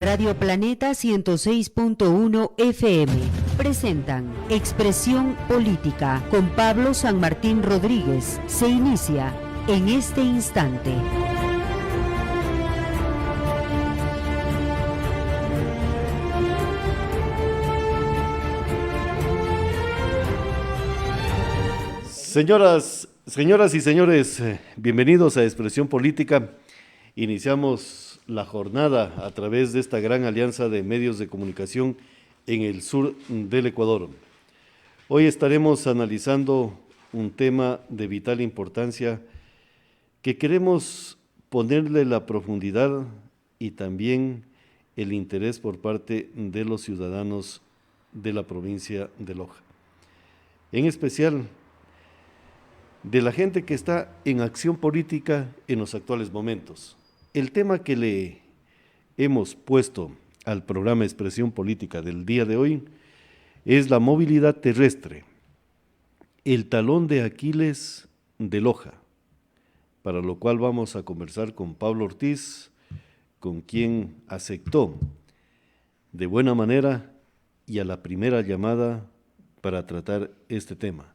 Radio Planeta 106.1 FM presentan Expresión Política con Pablo San Martín Rodríguez. Se inicia en este instante. Señoras y señores, bienvenidos a Expresión Política. Iniciamos la jornada a través de esta gran alianza de medios de comunicación en el sur del Ecuador. Hoy estaremos analizando un tema de vital importancia que queremos ponerle la profundidad y también el interés por parte de los ciudadanos de la provincia de Loja. En especial, de la gente que está en acción política en los actuales momentos. El tema que le hemos puesto al programa Expresión Política del día de hoy es la movilidad terrestre, el talón de Aquiles de Loja, para lo cual vamos a conversar con Pablo Ortiz, con quien aceptó de buena manera y a la primera llamada para tratar este tema.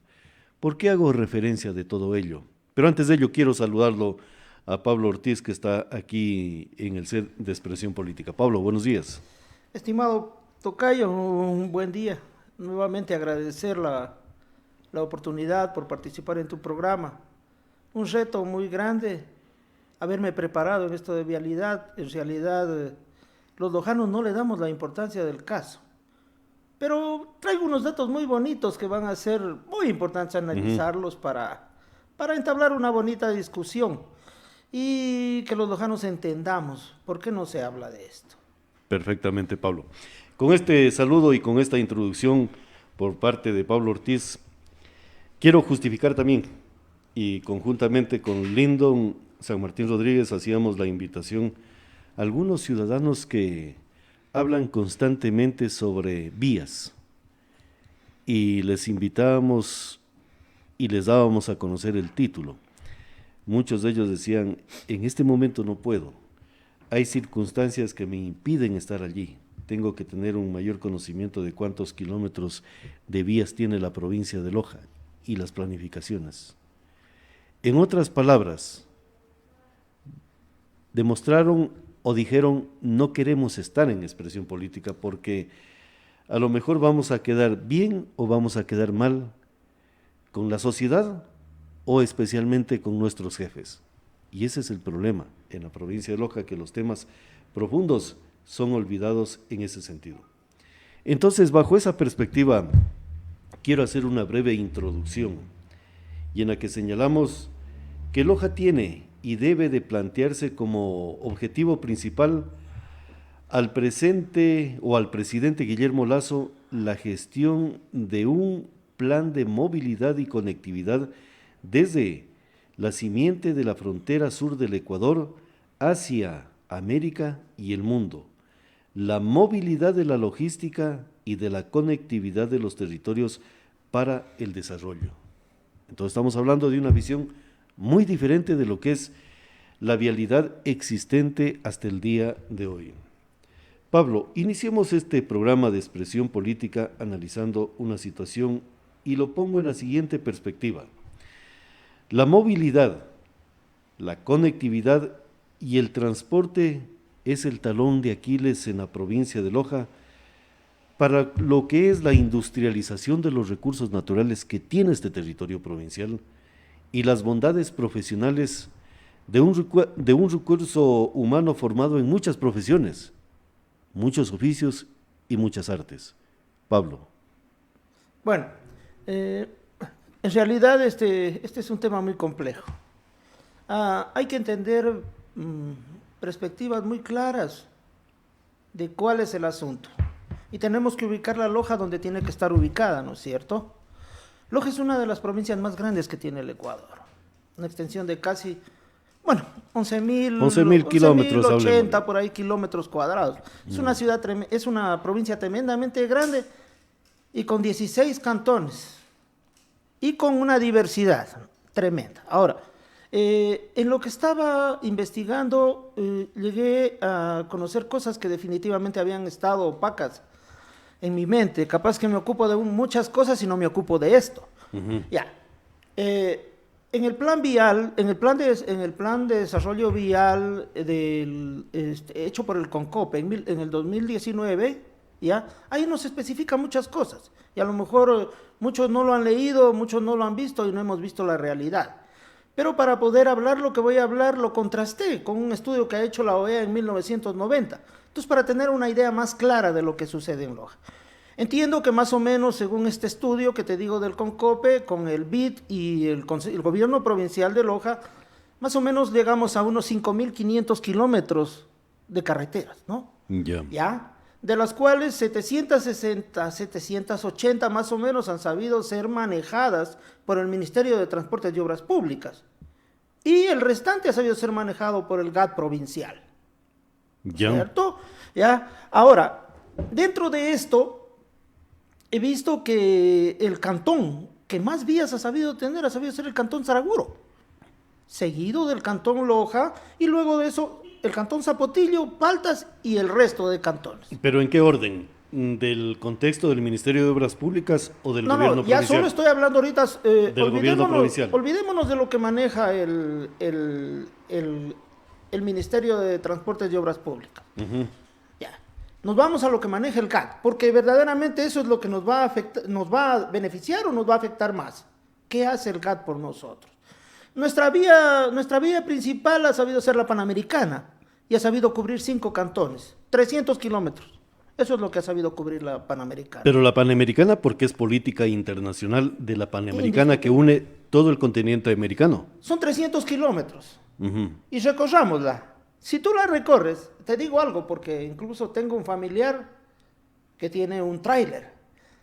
¿Por qué hago referencia de todo ello? Pero antes de ello quiero saludarlo a Pablo Ortiz, que está aquí en el set de Expresión Política. Pablo, buenos días. Estimado tocayo, un buen día. Nuevamente agradecer la oportunidad por participar en tu programa. Un reto muy grande haberme preparado en esto de vialidad. En realidad, los lojanos no le damos la importancia del caso. Pero traigo unos datos muy bonitos que van a ser muy importantes analizarlos para entablar una bonita discusión y que los lojanos entendamos por qué no se habla de esto. Perfectamente, Pablo. Con este saludo y con esta introducción por parte de Pablo Ortiz, quiero justificar también, y conjuntamente con Lyndon San Martín Rodríguez hacíamos la invitación a algunos ciudadanos que hablan constantemente sobre vías y les invitábamos y les dábamos a conocer el título. Muchos de ellos decían, en este momento no puedo, hay circunstancias que me impiden estar allí, tengo que tener un mayor conocimiento de cuántos kilómetros de vías tiene la provincia de Loja y las planificaciones. En otras palabras, demostraron o dijeron, no queremos estar en Expresión Política porque a lo mejor vamos a quedar bien o vamos a quedar mal con la sociedad o especialmente con nuestros jefes. Y ese es el problema en la provincia de Loja, que los temas profundos son olvidados en ese sentido. Entonces, bajo esa perspectiva, quiero hacer una breve introducción y en la que señalamos que Loja tiene y debe de plantearse como objetivo principal al presente o al presidente Guillermo Lasso la gestión de un plan de movilidad y conectividad desde la simiente de la frontera sur del Ecuador hacia América y el mundo, la movilidad de la logística y de la conectividad de los territorios para el desarrollo. Entonces estamos hablando de una visión muy diferente de lo que es la vialidad existente hasta el día de hoy. Pablo, iniciemos este programa de Expresión Política analizando una situación y lo pongo en la siguiente perspectiva. La movilidad, la conectividad y el transporte es el talón de Aquiles en la provincia de Loja para lo que es la industrialización de los recursos naturales que tiene este territorio provincial y las bondades profesionales de un recurso humano formado en muchas profesiones, muchos oficios y muchas artes. Pablo. Bueno, en realidad este es un tema muy complejo. Hay que entender perspectivas muy claras de cuál es el asunto. Y tenemos que ubicar la Loja donde tiene que estar ubicada, ¿no es cierto? Loja es una de las provincias más grandes que tiene el Ecuador. Una extensión de casi, 11.000 kilómetros, 80 por ahí kilómetros cuadrados. Es una provincia tremendamente grande y con 16 cantones y con una diversidad tremenda. Ahora, En lo que estaba investigando, llegué a conocer cosas que definitivamente habían estado opacas en mi mente. Capaz que me ocupo de muchas cosas y no me ocupo de esto. Ya. En el plan vial, en el plan de desarrollo vial hecho por el CONCOPE en el 2019, ¿ya? Ahí nos especifica muchas cosas. Y a lo mejor muchos no lo han leído, muchos no lo han visto y no hemos visto la realidad. Pero para poder hablar lo que voy a hablar, lo contrasté con un estudio que ha hecho la OEA en 1990. Entonces, para tener una idea más clara de lo que sucede en Loja. Entiendo que más o menos, según este estudio que te digo del CONCOPE, con el BID y el gobierno provincial de Loja, más o menos llegamos a unos 5.500 kilómetros de carreteras, ¿no? ¿Ya? De las cuales 760, 780 más o menos han sabido ser manejadas por el Ministerio de Transportes y Obras Públicas. Y el restante ha sabido ser manejado por el GAT provincial. ¿Cierto? ¿Ya? Ahora, dentro de esto, he visto que el cantón que más vías ha sabido tener ha sabido ser el cantón Saraguro, seguido del cantón Loja, y luego de eso el cantón Zapotillo, Paltas y el resto de cantones. ¿Pero en qué orden? ¿Del contexto del Ministerio de Obras Públicas o del gobierno provincial? Ya solo estoy hablando ahorita, del gobierno provincial. Olvidémonos de lo que maneja el Ministerio de Transportes y Obras Públicas. Ya. Nos vamos a lo que maneja el GAT, porque verdaderamente eso es lo que nos va a beneficiar o nos va a afectar más. ¿Qué hace el GAT por nosotros? Nuestra vía principal ha sabido ser la Panamericana y ha sabido cubrir 5 cantones, 300 kilómetros. Eso es lo que ha sabido cubrir la Panamericana. Pero la Panamericana, porque es política internacional de la Panamericana que une todo el continente americano. Son 300 kilómetros. Y recorrámosla. Si tú la recorres, te digo algo, porque incluso tengo un familiar que tiene un tráiler.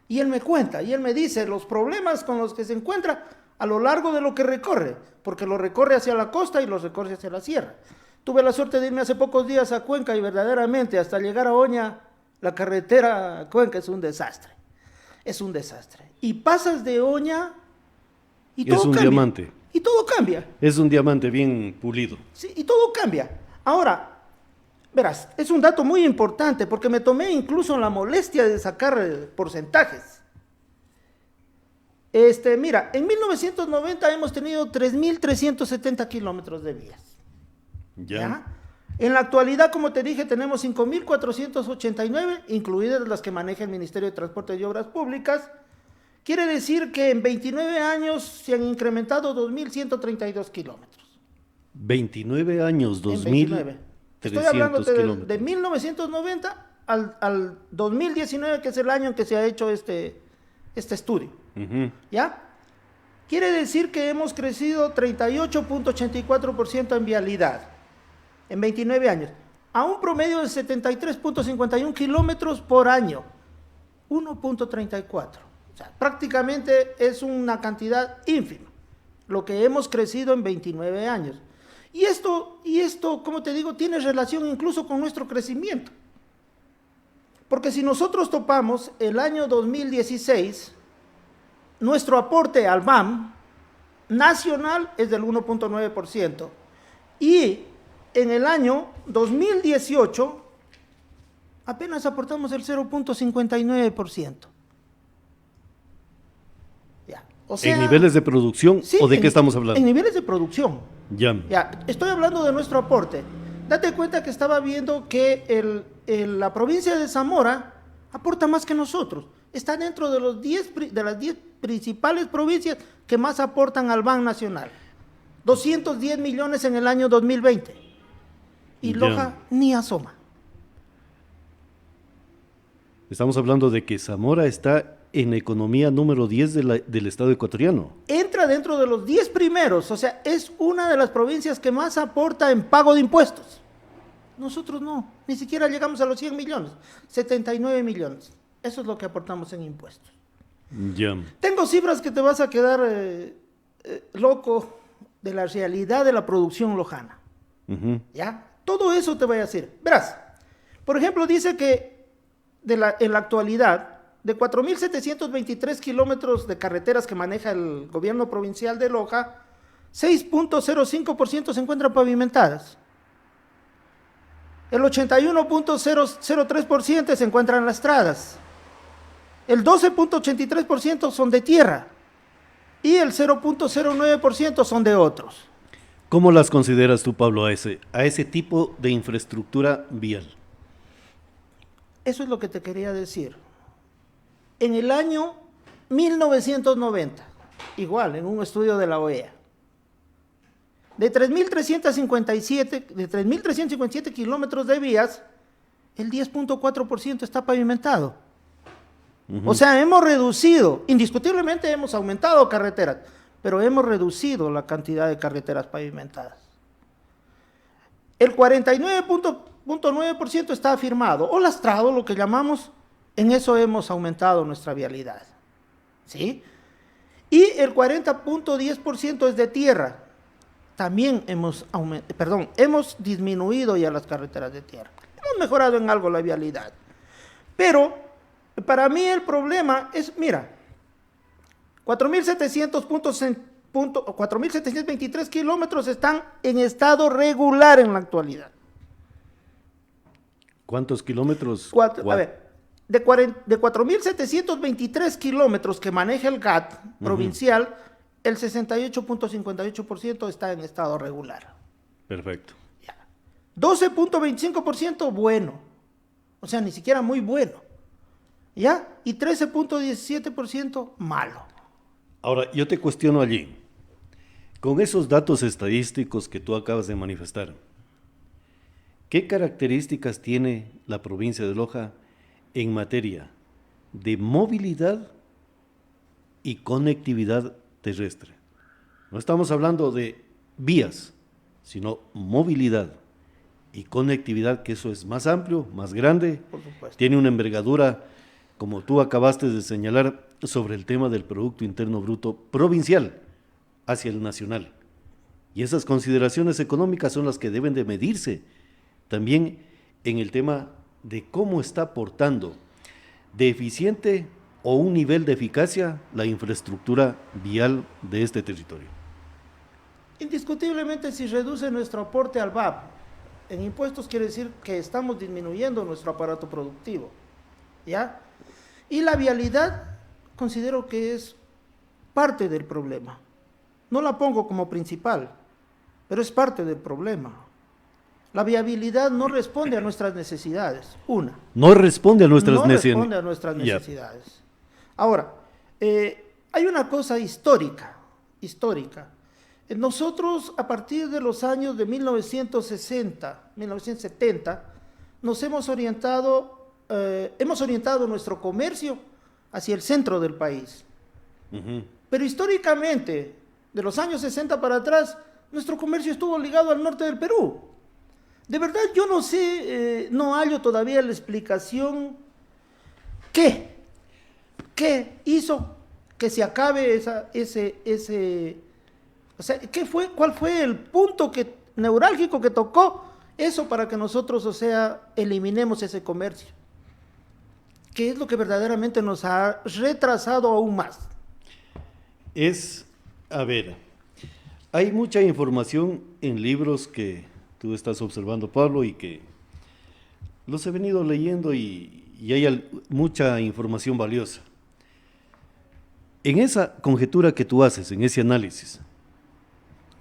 Y él me cuenta, y él me dice los problemas con los que se encuentra a lo largo de lo que recorre, porque lo recorre hacia la costa y lo recorre hacia la sierra. Tuve la suerte de irme hace pocos días a Cuenca y verdaderamente hasta llegar a Oña, la carretera a Cuenca es un desastre. Es un desastre. Y pasas de Oña y todo cambia. Es un diamante. Y todo cambia. Es un diamante bien pulido. Sí, y todo cambia. Ahora, verás, es un dato muy importante porque me tomé incluso la molestia de sacar porcentajes. Mira, en 1990 hemos tenido 3.370 kilómetros de vías. ¿Ya? En la actualidad, como te dije, tenemos 5.489, incluidas las que maneja el Ministerio de Transportes y Obras Públicas. Quiere decir que en 29 años se han incrementado 2.132 kilómetros. 29 años, 2.300 Estoy hablando de 1990 al 2019, que es el año en que se ha hecho este estudio. ¿Ya? Quiere decir que hemos crecido 38.84% en vialidad en 29 años, a un promedio de 73.51 kilómetros por año, 1.34. O sea, prácticamente es una cantidad ínfima, lo que hemos crecido en 29 años. Y esto, como te digo, tiene relación incluso con nuestro crecimiento. Porque si nosotros topamos el año 2016, nuestro aporte al BAM nacional es del 1.9%. Y en el año 2018 apenas aportamos el 0.59%. Ya. O sea, ¿en niveles de producción o de qué estamos hablando? En niveles de producción. Ya, estoy hablando de nuestro aporte. Date cuenta que estaba viendo que la provincia de Zamora aporta más que nosotros. Está dentro de las 10 principales provincias que más aportan al BAN nacional. 210 millones en el año 2020. Y Loja ni asoma. Estamos hablando de que Zamora está en economía número 10 del Estado ecuatoriano. Entra dentro de los 10 primeros, o sea, es una de las provincias que más aporta en pago de impuestos. Nosotros no, ni siquiera llegamos a los 100 millones, 79 millones. Eso es lo que aportamos en impuestos. Tengo cifras que te vas a quedar loco de la realidad de la producción lojana. ¿Ya? Todo eso te voy a decir. Verás, por ejemplo, dice que en la actualidad, de 4.723 kilómetros de carreteras que maneja el gobierno provincial de Loja, 6.05% se encuentran pavimentadas. El 81.003% se encuentran lastradas. El 12.83% son de tierra y el 0.09% son de otros. ¿Cómo las consideras tú, Pablo, a ese tipo de infraestructura vial? Eso es lo que te quería decir. En el año 1990, igual, en un estudio de la OEA, de 3.357 kilómetros de vías, el 10.4% está pavimentado. O sea, hemos reducido, indiscutiblemente hemos aumentado carreteras, pero hemos reducido la cantidad de carreteras pavimentadas. El 49.9% está afirmado o lastrado, lo que llamamos, en eso hemos aumentado nuestra vialidad. ¿Sí? Y el 40.10% es de tierra. También hemos disminuido ya las carreteras de tierra. Hemos mejorado en algo la vialidad. Pero para mí el problema es, mira, 4.723 kilómetros están en estado regular en la actualidad. ¿Cuántos kilómetros? A ver, de 4.723 kilómetros que maneja el GAT provincial, el 68.58% está en estado regular. Perfecto. 12.25% bueno, o sea, ni siquiera muy bueno. ¿Ya? Y 13.17% malo. Ahora, yo te cuestiono allí, con esos datos estadísticos que tú acabas de manifestar, ¿qué características tiene la provincia de Loja en materia de movilidad y conectividad terrestre? No estamos hablando de vías, sino movilidad y conectividad, que eso es más amplio, más grande, Por supuesto. tiene una envergadura, como tú acabaste de señalar, sobre el tema del Producto Interno Bruto provincial hacia el nacional. Y esas consideraciones económicas son las que deben de medirse también en el tema de cómo está aportando de eficiente o un nivel de eficacia la infraestructura vial de este territorio. Indiscutiblemente, si reduce nuestro aporte al VAP en impuestos, quiere decir que estamos disminuyendo nuestro aparato productivo, ¿ya? Y la vialidad considero que es parte del problema. No la pongo como principal, pero es parte del problema. La viabilidad no responde a nuestras necesidades, una. No responde a nuestras No necesidades. responde a nuestras necesidades. Ahora, hay una cosa histórica. Nosotros, a partir de los años de 1960, 1970, nos hemos orientado nuestro comercio hacia el centro del país. Pero históricamente, de los años 60 para atrás, nuestro comercio estuvo ligado al norte del Perú. De verdad, yo no sé, no hallo todavía la explicación. ¿Qué hizo que se acabe o sea, cuál fue el punto neurálgico que tocó eso para que nosotros, o sea, eliminemos ese comercio? ¿Qué es lo que verdaderamente nos ha retrasado aún más? Hay mucha información en libros que tú estás observando, Pablo, y que los he venido leyendo y hay mucha información valiosa. En esa conjetura que tú haces, en ese análisis,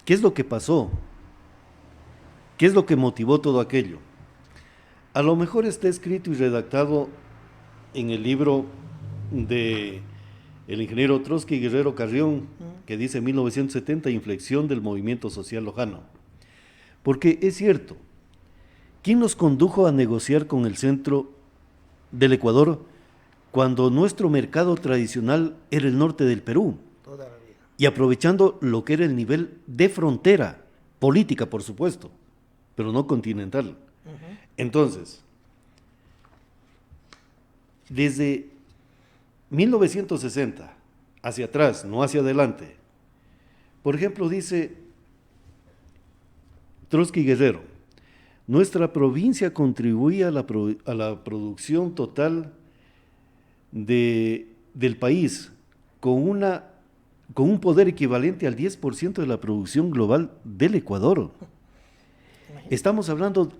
¿qué es lo que pasó? ¿Qué es lo que motivó todo aquello? A lo mejor está escrito y redactado en el libro de el ingeniero Trotsky Guerrero Carrión, que dice 1970, inflexión del movimiento social lojano. Porque es cierto, ¿quién nos condujo a negociar con el centro del Ecuador cuando nuestro mercado tradicional era el norte del Perú? Toda la vida. Y aprovechando lo que era el nivel de frontera, política por supuesto, pero no continental. Entonces, desde 1960 hacia atrás, no hacia adelante, por ejemplo, dice Trotsky Guerrero, nuestra provincia contribuye a la producción total del país con una con un poder equivalente al 10% de la producción global del Ecuador. Estamos hablando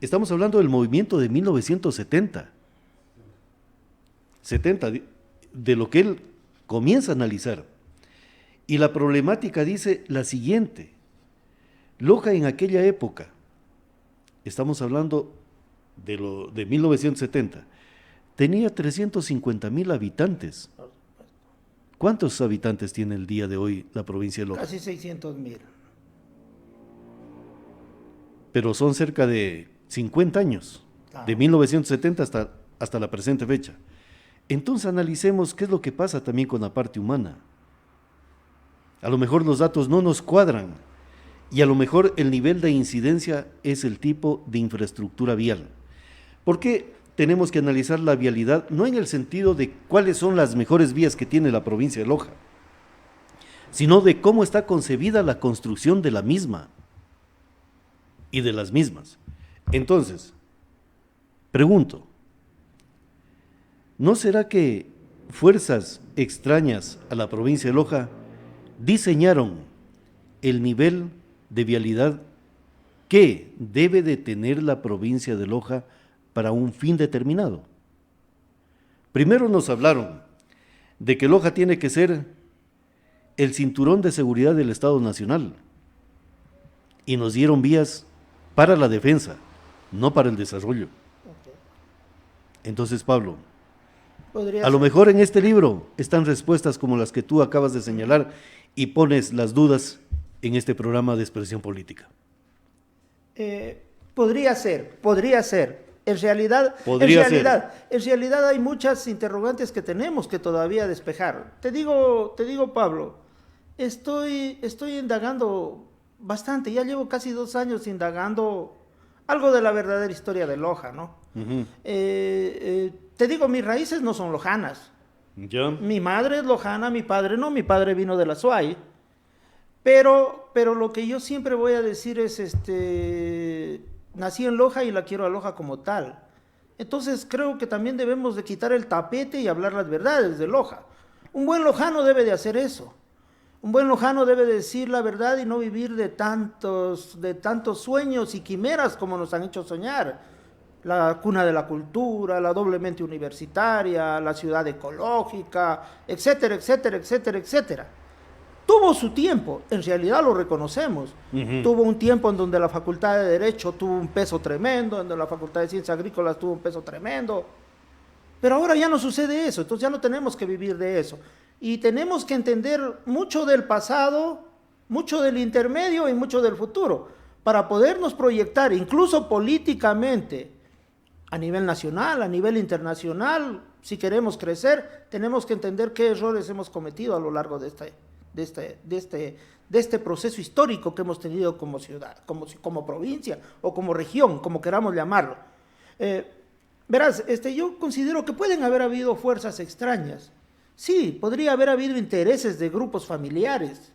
del movimiento de 1970. 70, de lo que él comienza a analizar. Y la problemática dice la siguiente: Loja en aquella época, estamos hablando de 1970, tenía 350,000 habitantes. ¿Cuántos habitantes tiene el día de hoy la provincia de Loja? Casi 600,000. Pero son cerca de 50 años, Claro. de 1970 hasta la presente fecha. Entonces analicemos qué es lo que pasa también con la parte humana. A lo mejor los datos no nos cuadran y a lo mejor el nivel de incidencia es el tipo de infraestructura vial. ¿Por qué tenemos que analizar la vialidad? No en el sentido de cuáles son las mejores vías que tiene la provincia de Loja, sino de cómo está concebida la construcción de la misma y de las mismas. Entonces, pregunto, ¿no será que fuerzas extrañas a la provincia de Loja diseñaron el nivel de vialidad que debe de tener la provincia de Loja para un fin determinado? Primero nos hablaron de que Loja tiene que ser el cinturón de seguridad del Estado Nacional y nos dieron vías para la defensa, no para el desarrollo. Entonces, Pablo, Podría a lo ser. mejor en este libro están respuestas como las que tú acabas de señalar y pones las dudas en este programa de expresión política. Podría ser. En realidad hay muchas interrogantes que tenemos que todavía despejar. Te digo, Pablo, estoy indagando bastante, ya llevo casi 2 años indagando algo de la verdadera historia de Loja, ¿no? Uh-huh. Te digo, mis raíces no son lojanas. ¿Ya? Mi madre es lojana, mi padre no, mi padre vino de la SUAY. Pero lo que yo siempre voy a decir es, nací en Loja y la quiero a Loja como tal. Entonces creo que también debemos de quitar el tapete y hablar las verdades de Loja. Un buen lojano debe de hacer eso. Un buen lojano debe decir la verdad y no vivir de tantos sueños y quimeras como nos han hecho soñar. La cuna de la cultura, la doblemente universitaria, la ciudad ecológica, etcétera, etcétera, etcétera, etcétera. Tuvo su tiempo, en realidad lo reconocemos. Uh-huh. Tuvo un tiempo en donde la Facultad de Derecho tuvo un peso tremendo, en donde la Facultad de Ciencias Agrícolas tuvo un peso tremendo. Pero ahora ya no sucede eso, entonces ya no tenemos que vivir de eso. Y tenemos que entender mucho del pasado, mucho del intermedio y mucho del futuro, para podernos proyectar, incluso políticamente, a nivel nacional, a nivel internacional. Si queremos crecer, tenemos que entender qué errores hemos cometido a lo largo de este proceso histórico que hemos tenido como ciudad, como provincia o como región, como queramos llamarlo. Verás, yo considero que pueden haber habido fuerzas extrañas. Sí, podría haber habido intereses de grupos familiares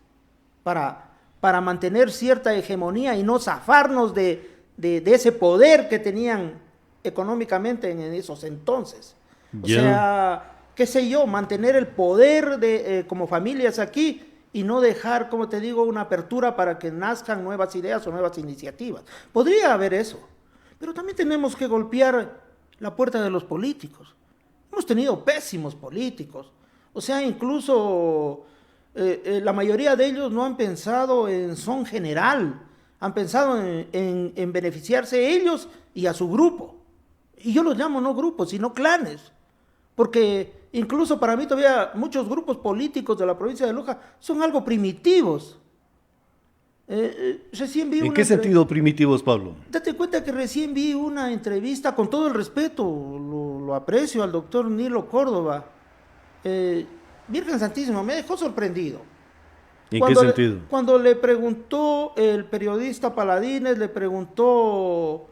para mantener cierta hegemonía y no zafarnos de ese poder que tenían económicamente en esos entonces. O sea, qué sé yo, mantener el poder como familias aquí y no dejar, como te digo, una apertura para que nazcan nuevas ideas o nuevas iniciativas. Podría haber eso, pero también tenemos que golpear la puerta de los políticos. Hemos tenido pésimos políticos. O sea, incluso la mayoría de ellos no han pensado en son general, han pensado en beneficiarse ellos y a su grupo. Y yo los llamo no grupos, sino clanes. Porque incluso para mí todavía muchos grupos políticos de la provincia de Loja son algo primitivos. Recién vi ¿En qué sentido primitivos, Pablo? Date cuenta que recién vi una entrevista, con todo el respeto, lo aprecio al doctor Nilo Córdoba. Virgen Santísima, me dejó sorprendido. ¿En qué sentido? Cuando le preguntó el periodista Paladines, le preguntó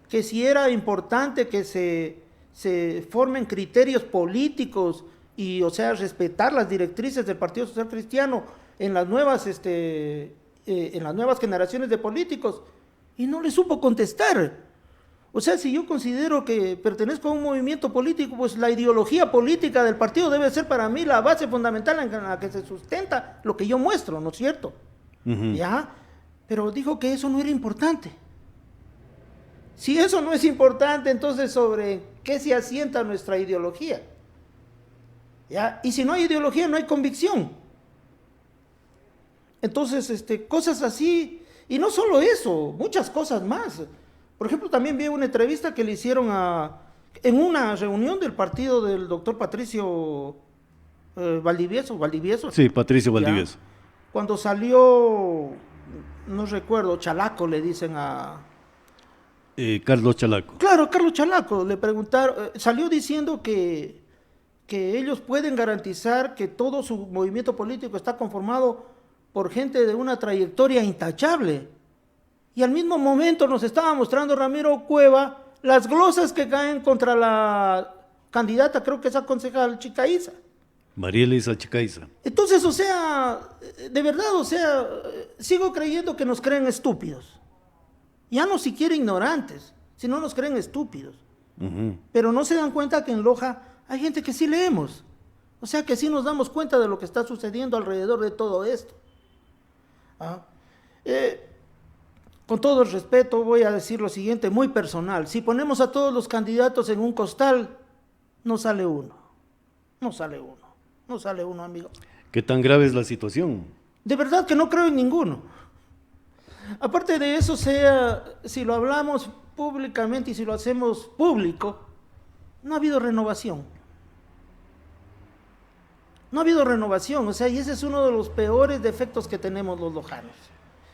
que si era importante que se formen criterios políticos y, o sea, respetar las directrices del Partido Social Cristiano en las nuevas generaciones de políticos, y no le supo contestar. O sea, si yo considero que pertenezco a un movimiento político, pues la ideología política del partido debe ser para mí la base fundamental en la que se sustenta lo que yo muestro, ¿no es cierto? ¿Ya? Pero dijo que eso no era importante. Si eso no es importante, entonces ¿sobre qué se asienta nuestra ideología? ¿Ya? Y si no hay ideología, no hay convicción. Entonces, cosas así, y no solo eso, muchas cosas más. Por ejemplo, también vi una entrevista que le hicieron en una reunión del partido del doctor Patricio Valdivieso. Sí, Patricio Valdivieso. ¿Ya? Cuando salió, no recuerdo, Chalaco le dicen a... Carlos Chalaco. Claro, Carlos Chalaco, le preguntaron, salió diciendo que ellos pueden garantizar que todo su movimiento político está conformado por gente de una trayectoria intachable. Y al mismo momento nos estaba mostrando Ramiro Cueva las glosas que caen contra la candidata, creo que es a concejal Chicaiza. María Elisa Chicaiza. Entonces, o sea, de verdad, o sea, sigo creyendo que nos creen estúpidos. Ya no siquiera ignorantes, sino nos creen estúpidos. Pero no se dan cuenta que en Loja hay gente que sí leemos. O sea, que sí nos damos cuenta de lo que está sucediendo alrededor de todo esto. Con todo el respeto voy a decir lo siguiente, muy personal. Si ponemos a todos los candidatos en un costal, no sale uno. No sale uno. No sale uno, amigo. ¿Qué tan grave es la situación? De verdad que no creo en ninguno. Aparte de eso, si lo hablamos públicamente y si lo hacemos público, no ha habido renovación. No ha habido renovación, o sea, y ese es uno de los peores defectos que tenemos los lojanos.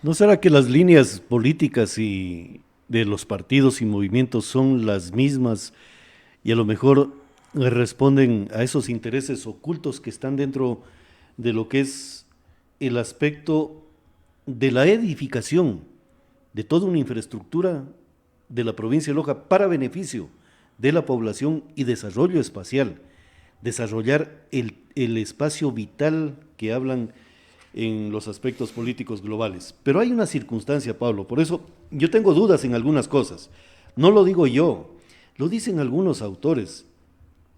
¿No será que las líneas políticas y de los partidos y movimientos son las mismas y a lo mejor responden a esos intereses ocultos que están dentro de lo que es el aspecto de la edificación de toda una infraestructura de la provincia de Loja para beneficio de la población y desarrollo espacial, desarrollar el espacio vital que hablan en los aspectos políticos globales? Pero hay una circunstancia, Pablo, por eso yo tengo dudas en algunas cosas. No lo digo yo, lo dicen algunos autores.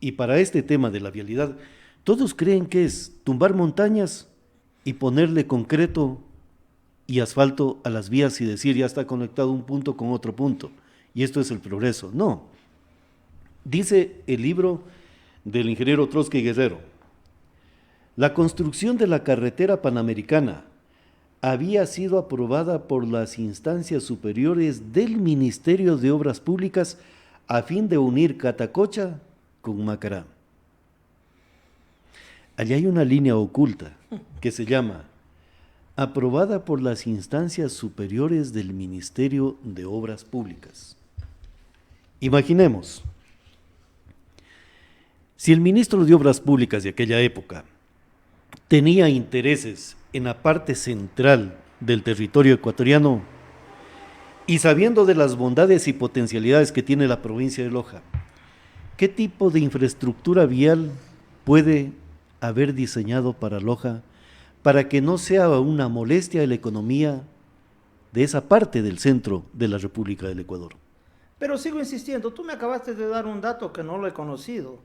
Y para este tema de la vialidad, todos creen que es tumbar montañas y ponerle concreto y asfalto a las vías y decir ya está conectado un punto con otro punto. Y esto es el progreso. No. Dice el libro del ingeniero Trotsky Guerrero, la construcción de la carretera panamericana había sido aprobada por las instancias superiores del Ministerio de Obras Públicas a fin de unir Catacocha con Macará. Allí hay una línea oculta que se llama aprobada por las instancias superiores del Ministerio de Obras Públicas. Imaginemos, si el ministro de Obras Públicas de aquella época tenía intereses en la parte central del territorio ecuatoriano y sabiendo de las bondades y potencialidades que tiene la provincia de Loja, ¿qué tipo de infraestructura vial puede haber diseñado para Loja para que no sea una molestia a la economía de esa parte del centro de la República del Ecuador? Pero sigo insistiendo, tú me acabaste de dar un dato que no lo he conocido,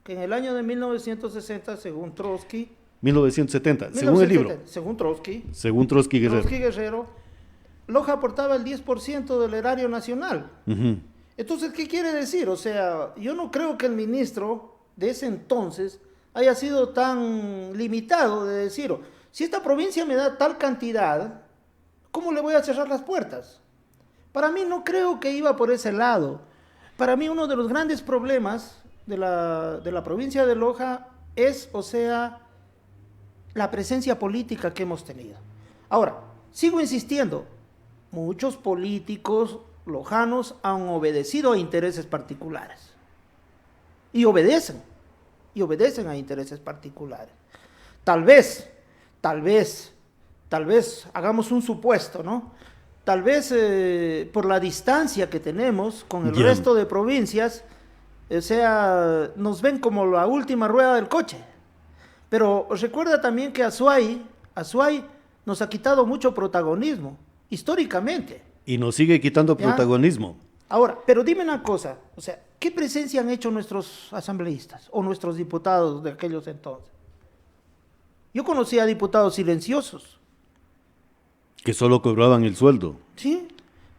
que en el año de 1960, según Trotsky... 1970, según el libro. Según Trotsky. Según Trotsky Guerrero. Trotsky Guerrero, Loja aportaba el 10% del erario nacional. Entonces, ¿qué quiere decir? O sea, yo no creo que el ministro de ese entonces haya sido tan limitado de decir, si esta provincia me da tal cantidad, ¿cómo le voy a cerrar las puertas? Para mí no creo que iba por ese lado. Para mí uno de los grandes problemas de la provincia de Loja es, o sea, la presencia política que hemos tenido. Ahora, sigo insistiendo, muchos políticos lojanos han obedecido a intereses particulares. Y obedecen a intereses particulares. Tal vez, hagamos un supuesto, ¿no? Tal vez por la distancia que tenemos con el resto de provincias, o sea, nos ven como la última rueda del coche. Pero recuerda también que Azuay nos ha quitado mucho protagonismo, históricamente. Y nos sigue quitando protagonismo. Ahora, pero dime una cosa, o sea, ¿qué presencia han hecho nuestros asambleístas o nuestros diputados de aquellos entonces? Yo conocí a diputados silenciosos, Que solo cobraban el sueldo ¿sí?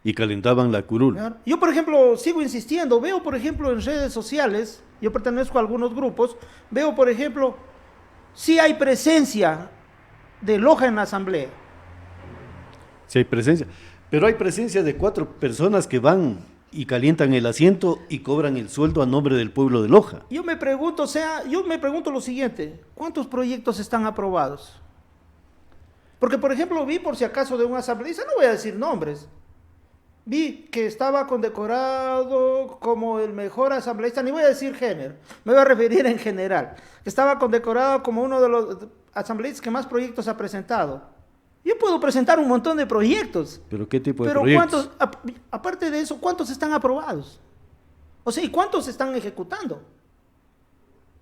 y calentaban la curul. Claro. Yo, por ejemplo, sigo insistiendo, veo, por ejemplo, en redes sociales, yo pertenezco a algunos grupos, veo, por ejemplo, sí hay presencia de Loja en la asamblea. Sí hay presencia, pero hay presencia de 4 personas que van y calientan el asiento y cobran el sueldo a nombre del pueblo de Loja. Yo me pregunto, o sea, yo me pregunto lo siguiente, ¿cuántos proyectos están aprobados? Porque, por ejemplo, vi por si acaso de un asambleísta, no voy a decir nombres, vi que estaba condecorado como el mejor asambleísta, ni voy a decir género, me voy a referir en general, que estaba condecorado como uno de los asambleístas que más proyectos ha presentado. Yo puedo presentar un montón de proyectos, ¿Pero qué tipo de pero proyectos? aparte de eso, ¿cuántos están aprobados? O sea, ¿y cuántos se están ejecutando?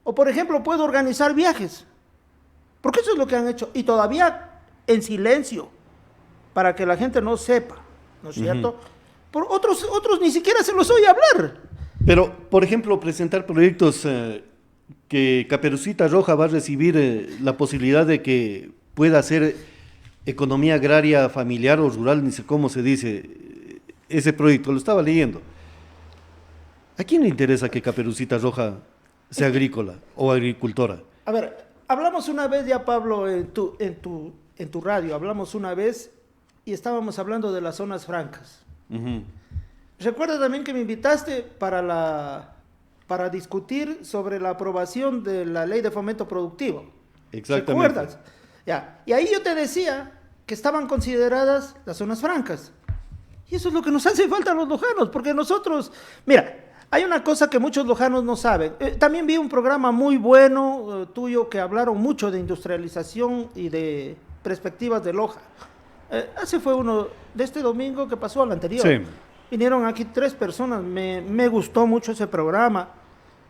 O, por ejemplo, puedo organizar viajes, porque eso es lo que han hecho, y todavía en silencio, para que la gente no sepa, ¿no es cierto? Por otros ni siquiera se los oye hablar. Pero, por ejemplo, presentar proyectos que Caperucita Roja va a recibir la posibilidad de que pueda hacer economía agraria familiar o rural, ni sé cómo se dice, ese proyecto, lo estaba leyendo. ¿A quién le interesa que Caperucita Roja sea agrícola o agricultora? A ver, hablamos una vez ya, Pablo, en tu radio, hablamos una vez y estábamos hablando de las zonas francas. Recuerda también que me invitaste para discutir sobre la aprobación de la ley de fomento productivo. Exactamente. ¿Recuerdas? Ya. Y ahí yo te decía que estaban consideradas las zonas francas. Y eso es lo que nos hace falta a los lojanos, porque nosotros, mira, hay una cosa que muchos lojanos no saben. También vi un programa muy bueno tuyo que hablaron mucho de industrialización y de perspectivas de Loja. Ese fue uno de este domingo que pasó al anterior. Sí. Vinieron aquí 3 personas, me gustó mucho ese programa.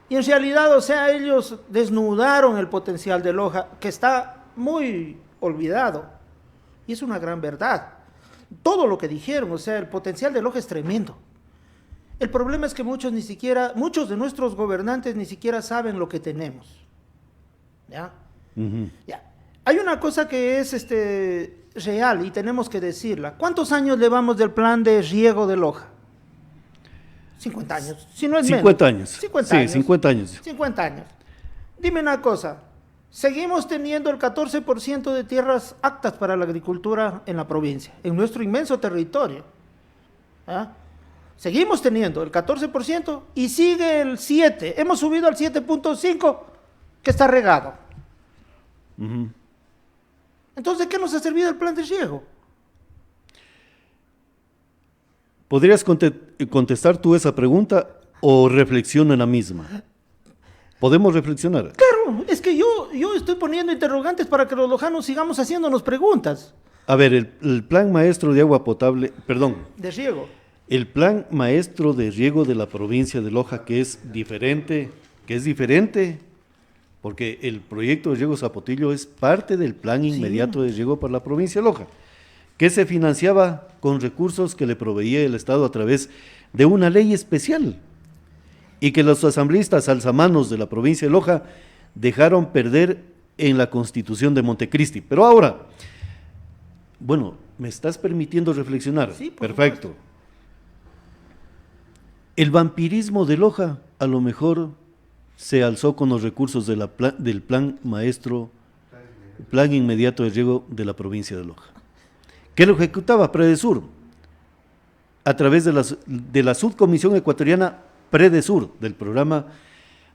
Y en realidad, o sea, ellos desnudaron el potencial de Loja, que está muy olvidado. Y es una gran verdad. Todo lo que dijeron, o sea, el potencial de Loja es tremendo. El problema es que muchos de nuestros gobernantes ni siquiera saben lo que tenemos. ¿Ya? Ya. Hay una cosa que es real y tenemos que decirla. ¿Cuántos años llevamos del plan de riego de Loja? 50 años, si no es 50 menos. años. 50 Sí, años. 50 años. 50 años. Dime una cosa, seguimos teniendo el 14% de tierras aptas para la agricultura en la provincia, en nuestro inmenso territorio. ¿Ah? Seguimos teniendo el 14% y sigue el 7%. Hemos subido al 7.5% que está regado. Entonces, ¿qué nos ha servido el plan de riego? ¿Podrías contestar tú esa pregunta o reflexiona en la misma? ¿Podemos reflexionar? Claro, es que yo estoy poniendo interrogantes para que los lojanos sigamos haciéndonos preguntas. A ver, el plan maestro de agua potable, perdón, De riego. el plan maestro de riego de la provincia de Loja, que es diferente, porque el proyecto de riego Zapotillo es parte del plan inmediato de riego para la provincia de Loja, que se financiaba con recursos que le proveía el Estado a través de una ley especial, y que los asambleístas alzamanos de la provincia de Loja dejaron perder en la Constitución de Montecristi. Pero ahora, bueno, me estás permitiendo reflexionar. Sí, por perfecto. supuesto. El vampirismo de Loja a lo mejor se alzó con los recursos de del plan maestro, plan inmediato de riego de la provincia de Loja, que lo ejecutaba Predesur a través de la Subcomisión Ecuatoriana Predesur, del Programa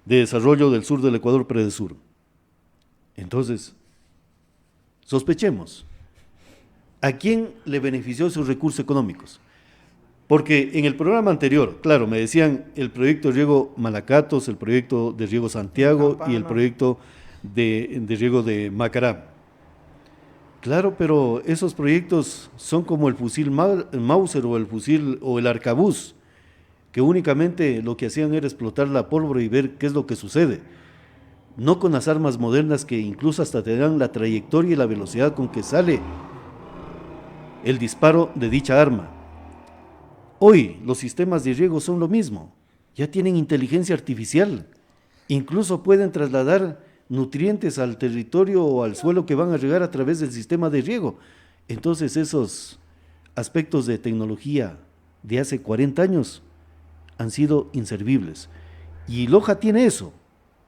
de Desarrollo del Sur del Ecuador Predesur. Entonces, sospechemos, ¿a quién le benefició sus recursos económicos? Porque en el programa anterior, claro, me decían el proyecto de riego Malacatos, el proyecto de riego Santiago Campana. y el proyecto de riego de Macará. Claro, pero esos proyectos son como el fusil Mauser o el fusil o el arcabuz, que únicamente lo que hacían era explotar la pólvora y ver qué es lo que sucede. No con las armas modernas que incluso hasta te dan la trayectoria y la velocidad con que sale el disparo de dicha arma. Hoy los sistemas de riego son lo mismo, ya tienen inteligencia artificial, incluso pueden trasladar nutrientes al territorio o al suelo que van a regar a través del sistema de riego. Entonces esos aspectos de tecnología de hace 40 años han sido inservibles. Y Loja tiene eso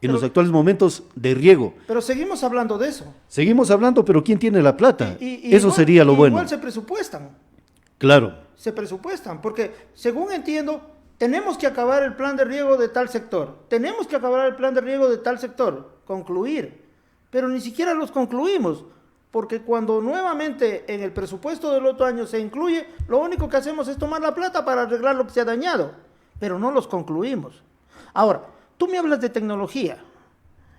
en los actuales momentos de riego. Pero seguimos hablando de eso. Seguimos hablando, pero ¿quién tiene la plata? Eso igual, sería lo bueno. Igual se presupuestan. Claro. Se presupuestan, porque según entiendo, tenemos que acabar el plan de riego de tal sector, tenemos que acabar el plan de riego de tal sector, concluir, pero ni siquiera los concluimos, porque cuando nuevamente en el presupuesto del otro año se incluye, lo único que hacemos es tomar la plata para arreglar lo que se ha dañado, pero no los concluimos. Ahora, tú me hablas de tecnología,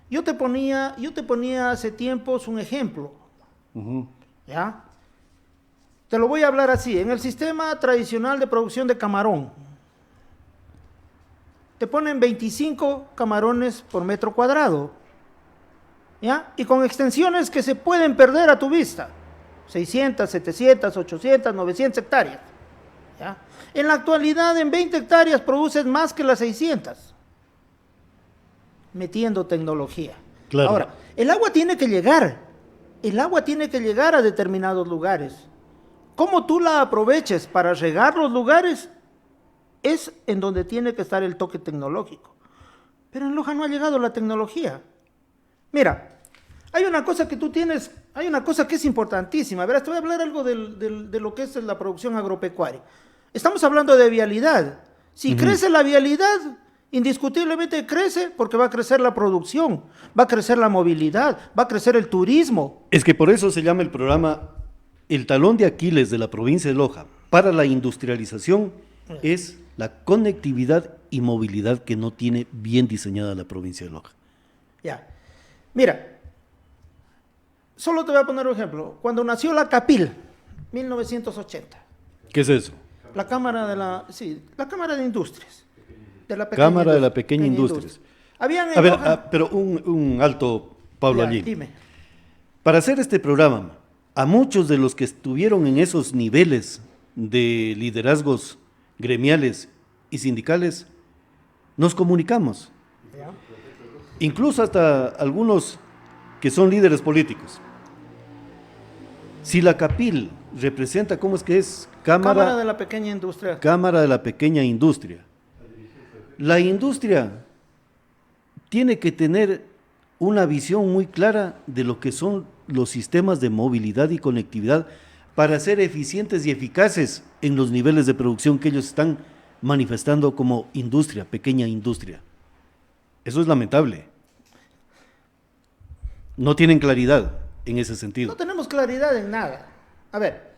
yo te ponía hace tiempos un ejemplo, ¿ya? Te lo voy a hablar así, en el sistema tradicional de producción de camarón, te ponen 25 camarones por metro cuadrado, ¿ya? Y con extensiones que se pueden perder a tu vista, 600, 700, 800, 900 hectáreas, ¿ya? En la actualidad, en 20 hectáreas produces más que las 600, metiendo tecnología. Claro. Ahora, el agua tiene que llegar a determinados lugares. Cómo tú la aproveches para regar los lugares es en donde tiene que estar el toque tecnológico. Pero en Loja no ha llegado la tecnología. Mira, hay una cosa que tú tienes, hay una cosa que es importantísima. Verás, te voy a hablar algo de lo que es la producción agropecuaria. Estamos hablando de vialidad. Si crece la vialidad, indiscutiblemente crece porque va a crecer la producción, va a crecer la movilidad, va a crecer el turismo. Es que por eso se llama el programa el talón de Aquiles de la provincia de Loja para la industrialización es la conectividad y movilidad que no tiene bien diseñada la provincia de Loja. Ya. Mira, solo te voy a poner un ejemplo. Cuando nació la CAPIL, 1980. ¿Qué es eso? La Cámara de Industrias. De la pequeña Cámara de la Pequeña Industrias. Habían en A ver, Loja- pero un alto, Pablo, Ya, allí. dime. Para hacer este programa, a muchos de los que estuvieron en esos niveles de liderazgos gremiales y sindicales, nos comunicamos. Ya. Incluso hasta algunos que son líderes políticos. Si la CAPIL representa, ¿cómo es que es? Cámara de la Pequeña Industria. Cámara de la Pequeña Industria. La industria tiene que tener una visión muy clara de lo que son los sistemas de movilidad y conectividad para ser eficientes y eficaces en los niveles de producción que ellos están manifestando como industria, pequeña industria. Eso es lamentable. No tienen claridad en ese sentido. No tenemos claridad en nada. A ver,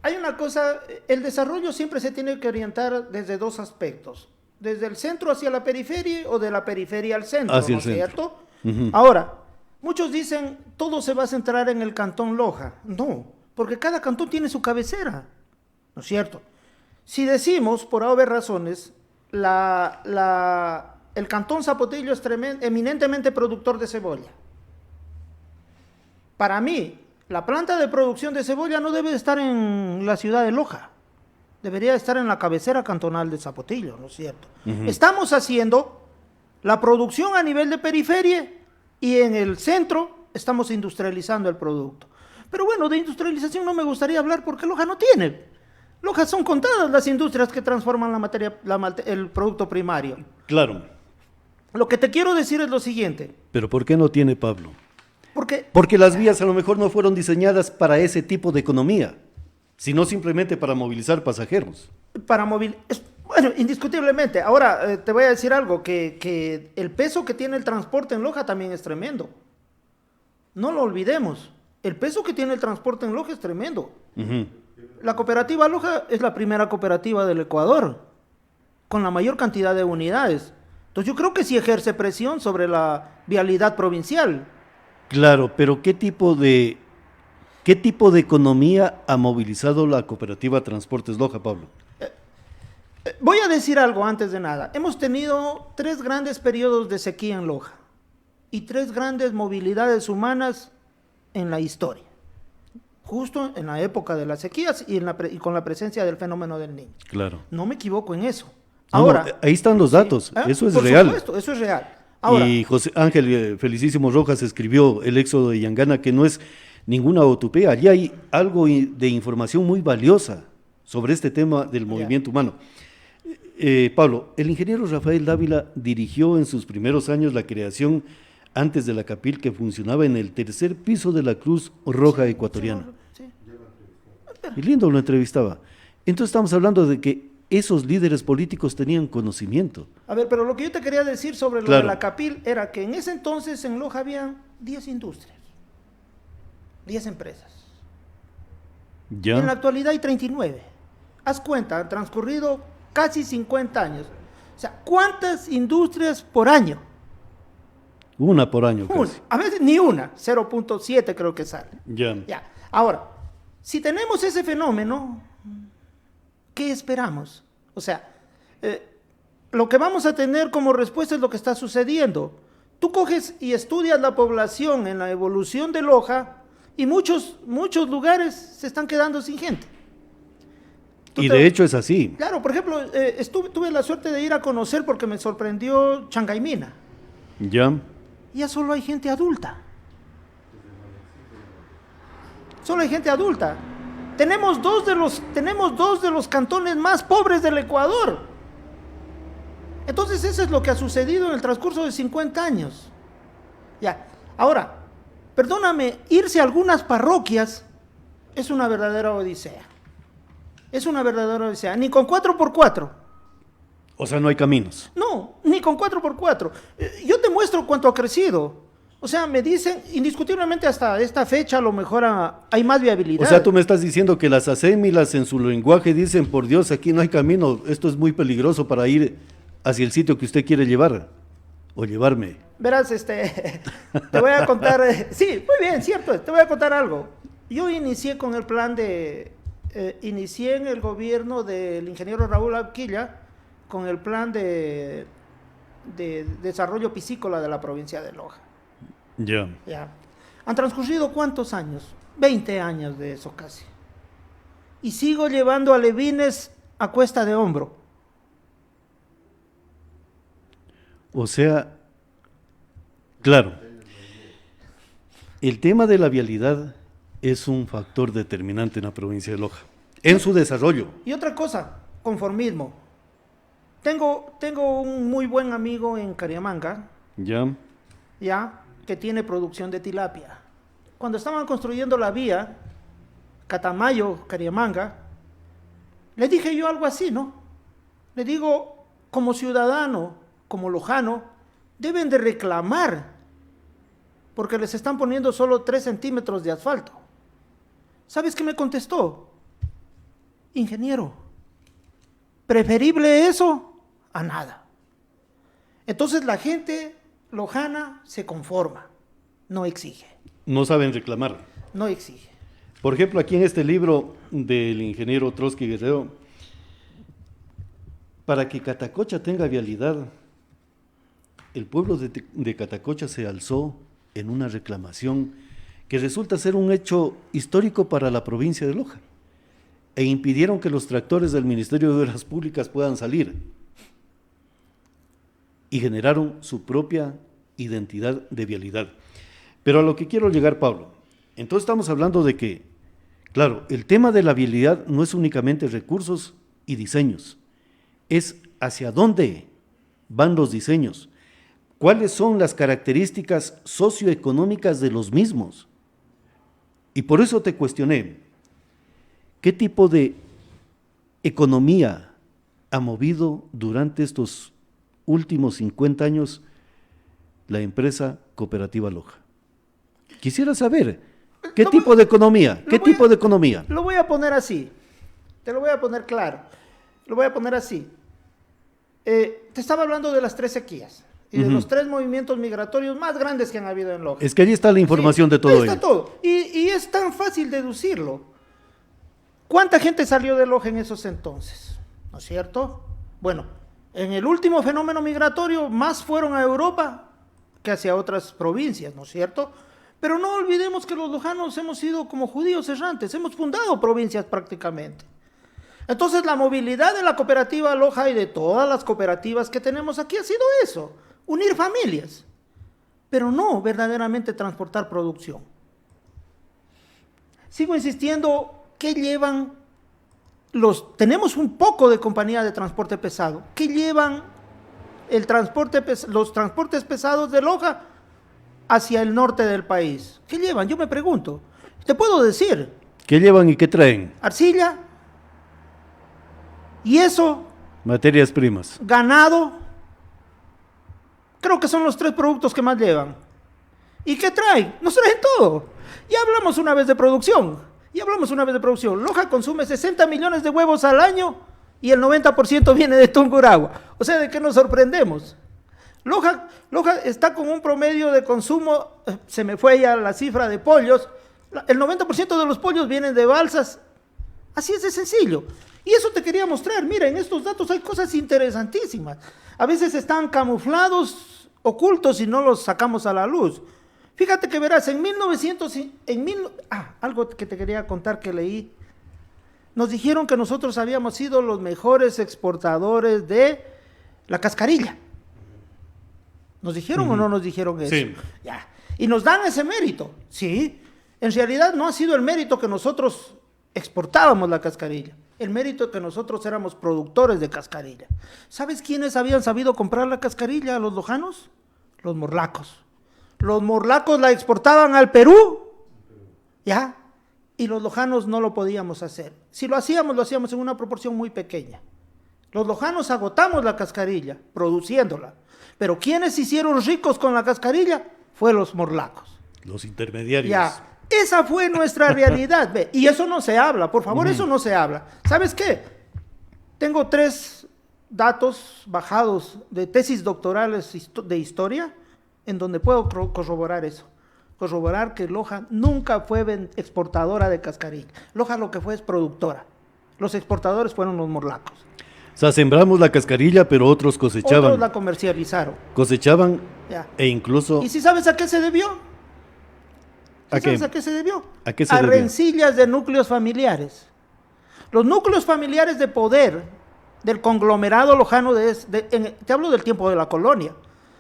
hay una cosa, el desarrollo siempre se tiene que orientar desde dos aspectos. Desde el centro hacia la periferia o de la periferia al centro, Hacia ¿no el es centro. cierto? Ahora, muchos dicen, todo se va a centrar en el cantón Loja. No, porque cada cantón tiene su cabecera, ¿no es cierto? Si decimos, por haber razones, el cantón Zapotillo es eminentemente productor de cebolla. Para mí, la planta de producción de cebolla no debe estar en la ciudad de Loja. Debería estar en la cabecera cantonal de Zapotillo, ¿no es cierto? Estamos haciendo la producción a nivel de periferia y en el centro estamos industrializando el producto. Pero bueno, de industrialización no me gustaría hablar porque Loja no tiene. Loja son contadas las industrias que transforman el producto primario. Claro. Lo que te quiero decir es lo siguiente. Pero ¿por qué no tiene, Pablo? Porque Porque las vías a lo mejor no fueron diseñadas para ese tipo de economía, sino simplemente para movilizar pasajeros. bueno, indiscutiblemente. Ahora, te voy a decir algo, que el peso que tiene el transporte en Loja también es tremendo. No lo olvidemos. El peso que tiene el transporte en Loja es tremendo. La cooperativa Loja es la primera cooperativa del Ecuador, con la mayor cantidad de unidades. Entonces yo creo que sí ejerce presión sobre la vialidad provincial. Claro, pero ¿qué tipo de economía ha movilizado la cooperativa Transportes Loja, Pablo? Voy a decir algo antes de nada. Hemos tenido 3 grandes periodos de sequía en Loja y 3 grandes movilidades humanas en la historia. justo en la época de las sequías y con la presencia del fenómeno del Niño. Claro. No me equivoco en eso. No, Ahora, no, ahí están los datos, eso es por real. supuesto, eso es real. Ahora, Y José Ángel Felicísimo Rojas escribió El éxodo de Yangana, que no es ninguna utopía, allí hay algo de información muy valiosa sobre este tema del movimiento humano. Pablo, el ingeniero Rafael Dávila dirigió en sus primeros años la creación antes de la CAPIL, que funcionaba en el tercer piso de la Cruz Roja Ecuatoriana. sí. Y lindo lo entrevistaba. Entonces estamos hablando de que esos líderes políticos tenían conocimiento. A ver, pero lo que yo te quería decir sobre lo Claro. de la CAPIL era que en ese entonces en Loja habían 10 industrias, 10 empresas. ¿Ya? En la actualidad hay 39. Haz cuenta, han transcurrido casi 50 años. O sea, ¿cuántas industrias por año? Una por año Una. casi. A veces ni una, 0.7 creo que sale. Ya. Ya. Ahora, si tenemos ese fenómeno, ¿qué esperamos? O sea, lo que vamos a tener como respuesta es lo que está sucediendo. Tú coges y estudias la población en la evolución de Loja y muchos lugares se están quedando sin gente. Y de hecho es así. Claro, por ejemplo, tuve la suerte de ir a conocer porque me sorprendió Changaimina. Ya. Ya solo hay gente adulta. Solo hay gente adulta. Tenemos dos de los cantones más pobres del Ecuador. Entonces eso es lo que ha sucedido en el transcurso de 50 años. Ya, ahora, perdóname, irse a algunas parroquias es una verdadera odisea. Es una verdadera odisea. Ni con 4x4. O sea, no hay caminos. No, ni con 4x4. Yo te muestro cuánto ha crecido. O sea, me dicen, indiscutiblemente hasta esta fecha a lo mejor hay más viabilidad. O sea, tú me estás diciendo que las acémilas en su lenguaje dicen, por Dios, aquí no hay camino, esto es muy peligroso para ir hacia el sitio que usted quiere llevar o llevarme. Verás, te voy a contar, sí, muy bien, cierto, te voy a contar algo. Yo inicié con el plan inicié en el gobierno del ingeniero Raúl Alquilla con el plan de desarrollo piscícola de la provincia de Loja. Ya. Ya. ¿Han transcurrido cuántos años? 20 años de eso casi. Y sigo llevando alevines a cuesta de hombro. O sea, claro, el tema de la vialidad es un factor determinante en la provincia de Loja, en su desarrollo. Y otra cosa, conformismo. Tengo un muy buen amigo en Cariamanga, Ya. que tiene producción de tilapia. Cuando estaban construyendo la vía Catamayo-Cariamanga, le dije yo algo así, ¿no? Le digo, como ciudadano, como lojano, deben de reclamar, porque les están poniendo solo 3 centímetros de asfalto. ¿Sabes qué me contestó? Ingeniero, preferible eso a nada. Entonces la gente lojana se conforma, no exige. No saben reclamar. No exige. Por ejemplo, aquí en este libro del ingeniero Trotsky Guerrero, para que Catacocha tenga vialidad, el pueblo de Catacocha se alzó en una reclamación que resulta ser un hecho histórico para la provincia de Loja, e impidieron que los tractores del Ministerio de Obras Públicas puedan salir, y generaron su propia identidad de vialidad. Pero a lo que quiero llegar, Pablo, entonces estamos hablando de que, claro, el tema de la vialidad no es únicamente recursos y diseños, es hacia dónde van los diseños, cuáles son las características socioeconómicas de los mismos. Y por eso te cuestioné, ¿qué tipo de economía ha movido durante estos últimos 50 años la empresa Cooperativa Loja? Quisiera saber, ¿qué tipo de economía? ¿Qué tipo de economía? Lo voy a poner así, te lo voy a poner claro, lo voy a poner así. Te estaba hablando de las 3 sequías y de los 3 movimientos migratorios más grandes que han habido en Loja. Es que allí está la información de todo ahí ello. está todo, y es tan fácil deducirlo. ¿Cuánta gente salió de Loja en esos entonces? ¿No es cierto? Bueno, en el último fenómeno migratorio más fueron a Europa que hacia otras provincias, ¿no es cierto? Pero no olvidemos que los lojanos hemos sido como judíos errantes, hemos fundado provincias prácticamente. Entonces la movilidad de la cooperativa Loja y de todas las cooperativas que tenemos aquí ha sido eso, unir familias, pero no verdaderamente transportar producción. Sigo insistiendo, ¿qué llevan tenemos un poco de compañía de transporte pesado? ¿Qué llevan los transportes pesados de Loja hacia el norte del país? ¿Qué llevan? Yo me pregunto. Te puedo decir. ¿Qué llevan y qué traen? Arcilla, yeso, materias primas, ganado. Creo que son los 3 productos que más llevan. ¿Y qué traen? Nos traen todo. Ya hablamos una vez de producción. Loja consume 60 millones de huevos al año y el 90% viene de Tungurahua. O sea, ¿de qué nos sorprendemos? Loja está con un promedio de consumo, se me fue ya la cifra de pollos, el 90% de los pollos vienen de balsas. Así es de sencillo. Y eso te quería mostrar. Mira, en estos datos hay cosas interesantísimas. A veces están camuflados, ocultos y no los sacamos a la luz. Fíjate que verás, algo que te quería contar que leí. Nos dijeron que nosotros habíamos sido los mejores exportadores de la cascarilla. ¿Nos dijeron o no nos dijeron eso? Sí. Ya. Y nos dan ese mérito. Sí. En realidad no ha sido el mérito que nosotros exportábamos la cascarilla. El mérito es que nosotros éramos productores de cascarilla. ¿Sabes quiénes habían sabido comprar la cascarilla a los lojanos? Los morlacos. Los morlacos la exportaban al Perú, ¿ya? Y los lojanos no lo podíamos hacer. Si lo hacíamos en una proporción muy pequeña. Los lojanos agotamos la cascarilla, produciéndola. Pero ¿quiénes hicieron ricos con la cascarilla? Fue los morlacos. Los intermediarios. Ya, esa fue nuestra realidad, ve. Y eso no se habla, por favor, eso no se habla. ¿Sabes qué? Tengo 3 datos bajados de tesis doctorales de historia en donde puedo corroborar eso. Corroborar que Loja nunca fue exportadora de cascarilla. Loja lo que fue es productora. Los exportadores fueron los morlacos. O sea, sembramos la cascarilla, pero otros cosechaban. Otros la comercializaron. Cosechaban Ya. e incluso... ¿Y si sabes a qué se debió? ¿Sabes a qué se debió? ¿A qué se debió? Rencillas de núcleos familiares. Los núcleos familiares de poder del conglomerado lojano, te hablo del tiempo de la colonia,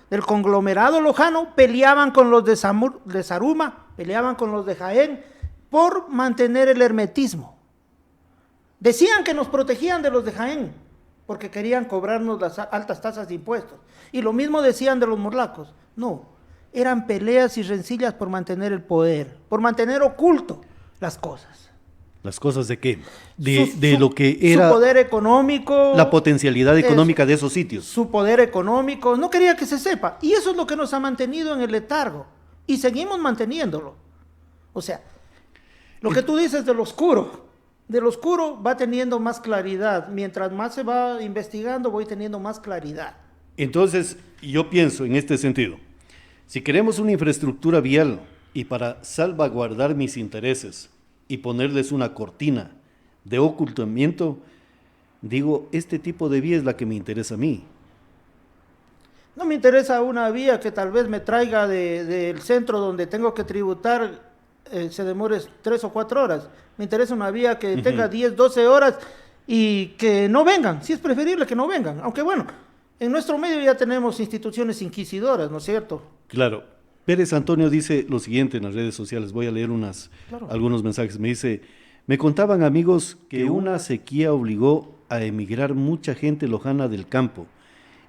del conglomerado lojano, peleaban con los de Zaruma, peleaban con los de Jaén por mantener el hermetismo. Decían que nos protegían de los de Jaén porque querían cobrarnos las altas tasas de impuestos. Y lo mismo decían de los morlacos. No, eran peleas y rencillas por mantener el poder, por mantener oculto las cosas. ¿Las cosas de qué? De lo que era... Su poder económico. La potencialidad económica de esos sitios. Su poder económico. No quería que se sepa. Y eso es lo que nos ha mantenido en el letargo. Y seguimos manteniéndolo. O sea, lo que tú dices del oscuro va teniendo más claridad. Mientras más se va investigando, voy teniendo más claridad. Entonces, yo pienso en este sentido. Si queremos una infraestructura vial y para salvaguardar mis intereses y ponerles una cortina de ocultamiento, digo, este tipo de vía es la que me interesa a mí. No me interesa una vía que tal vez me traiga del centro donde tengo que tributar, se demore 3 o 4 horas. Me interesa una vía que tenga 10, 12 horas y que no vengan. Si es preferible que no vengan. Aunque bueno, en nuestro medio ya tenemos instituciones inquisidoras, ¿no es cierto? Claro. Pérez Antonio dice lo siguiente en las redes sociales, voy a leer algunos mensajes. Me dice, me contaban amigos que una sequía obligó a emigrar mucha gente lojana del campo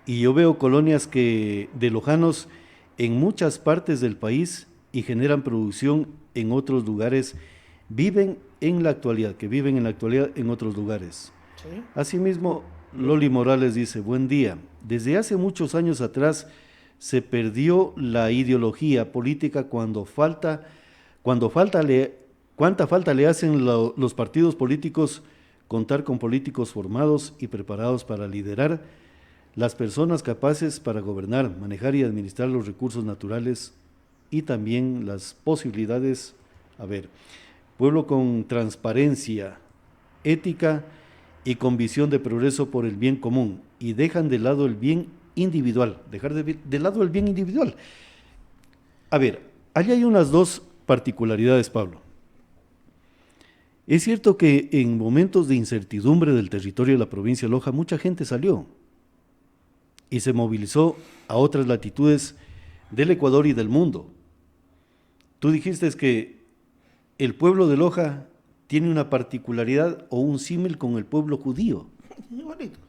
y yo veo colonias de lojanos en muchas partes del país y generan producción en otros lugares, viven en la actualidad en otros lugares. ¿Sí? Asimismo, Loli Morales dice, buen día, desde hace muchos años atrás se perdió la ideología política cuánta falta le hacen los partidos políticos contar con políticos formados y preparados para liderar, las personas capaces para gobernar, manejar y administrar los recursos naturales y también las posibilidades, pueblo con transparencia, ética y con visión de progreso por el bien común y dejan de lado el bien individual, dejar de lado el bien individual. Allí hay unas dos particularidades, Pablo. Es cierto que en momentos de incertidumbre del territorio de la provincia de Loja, mucha gente salió y se movilizó a otras latitudes del Ecuador y del mundo. Tú dijiste que el pueblo de Loja tiene una particularidad o un símil con el pueblo judío. Igualitos,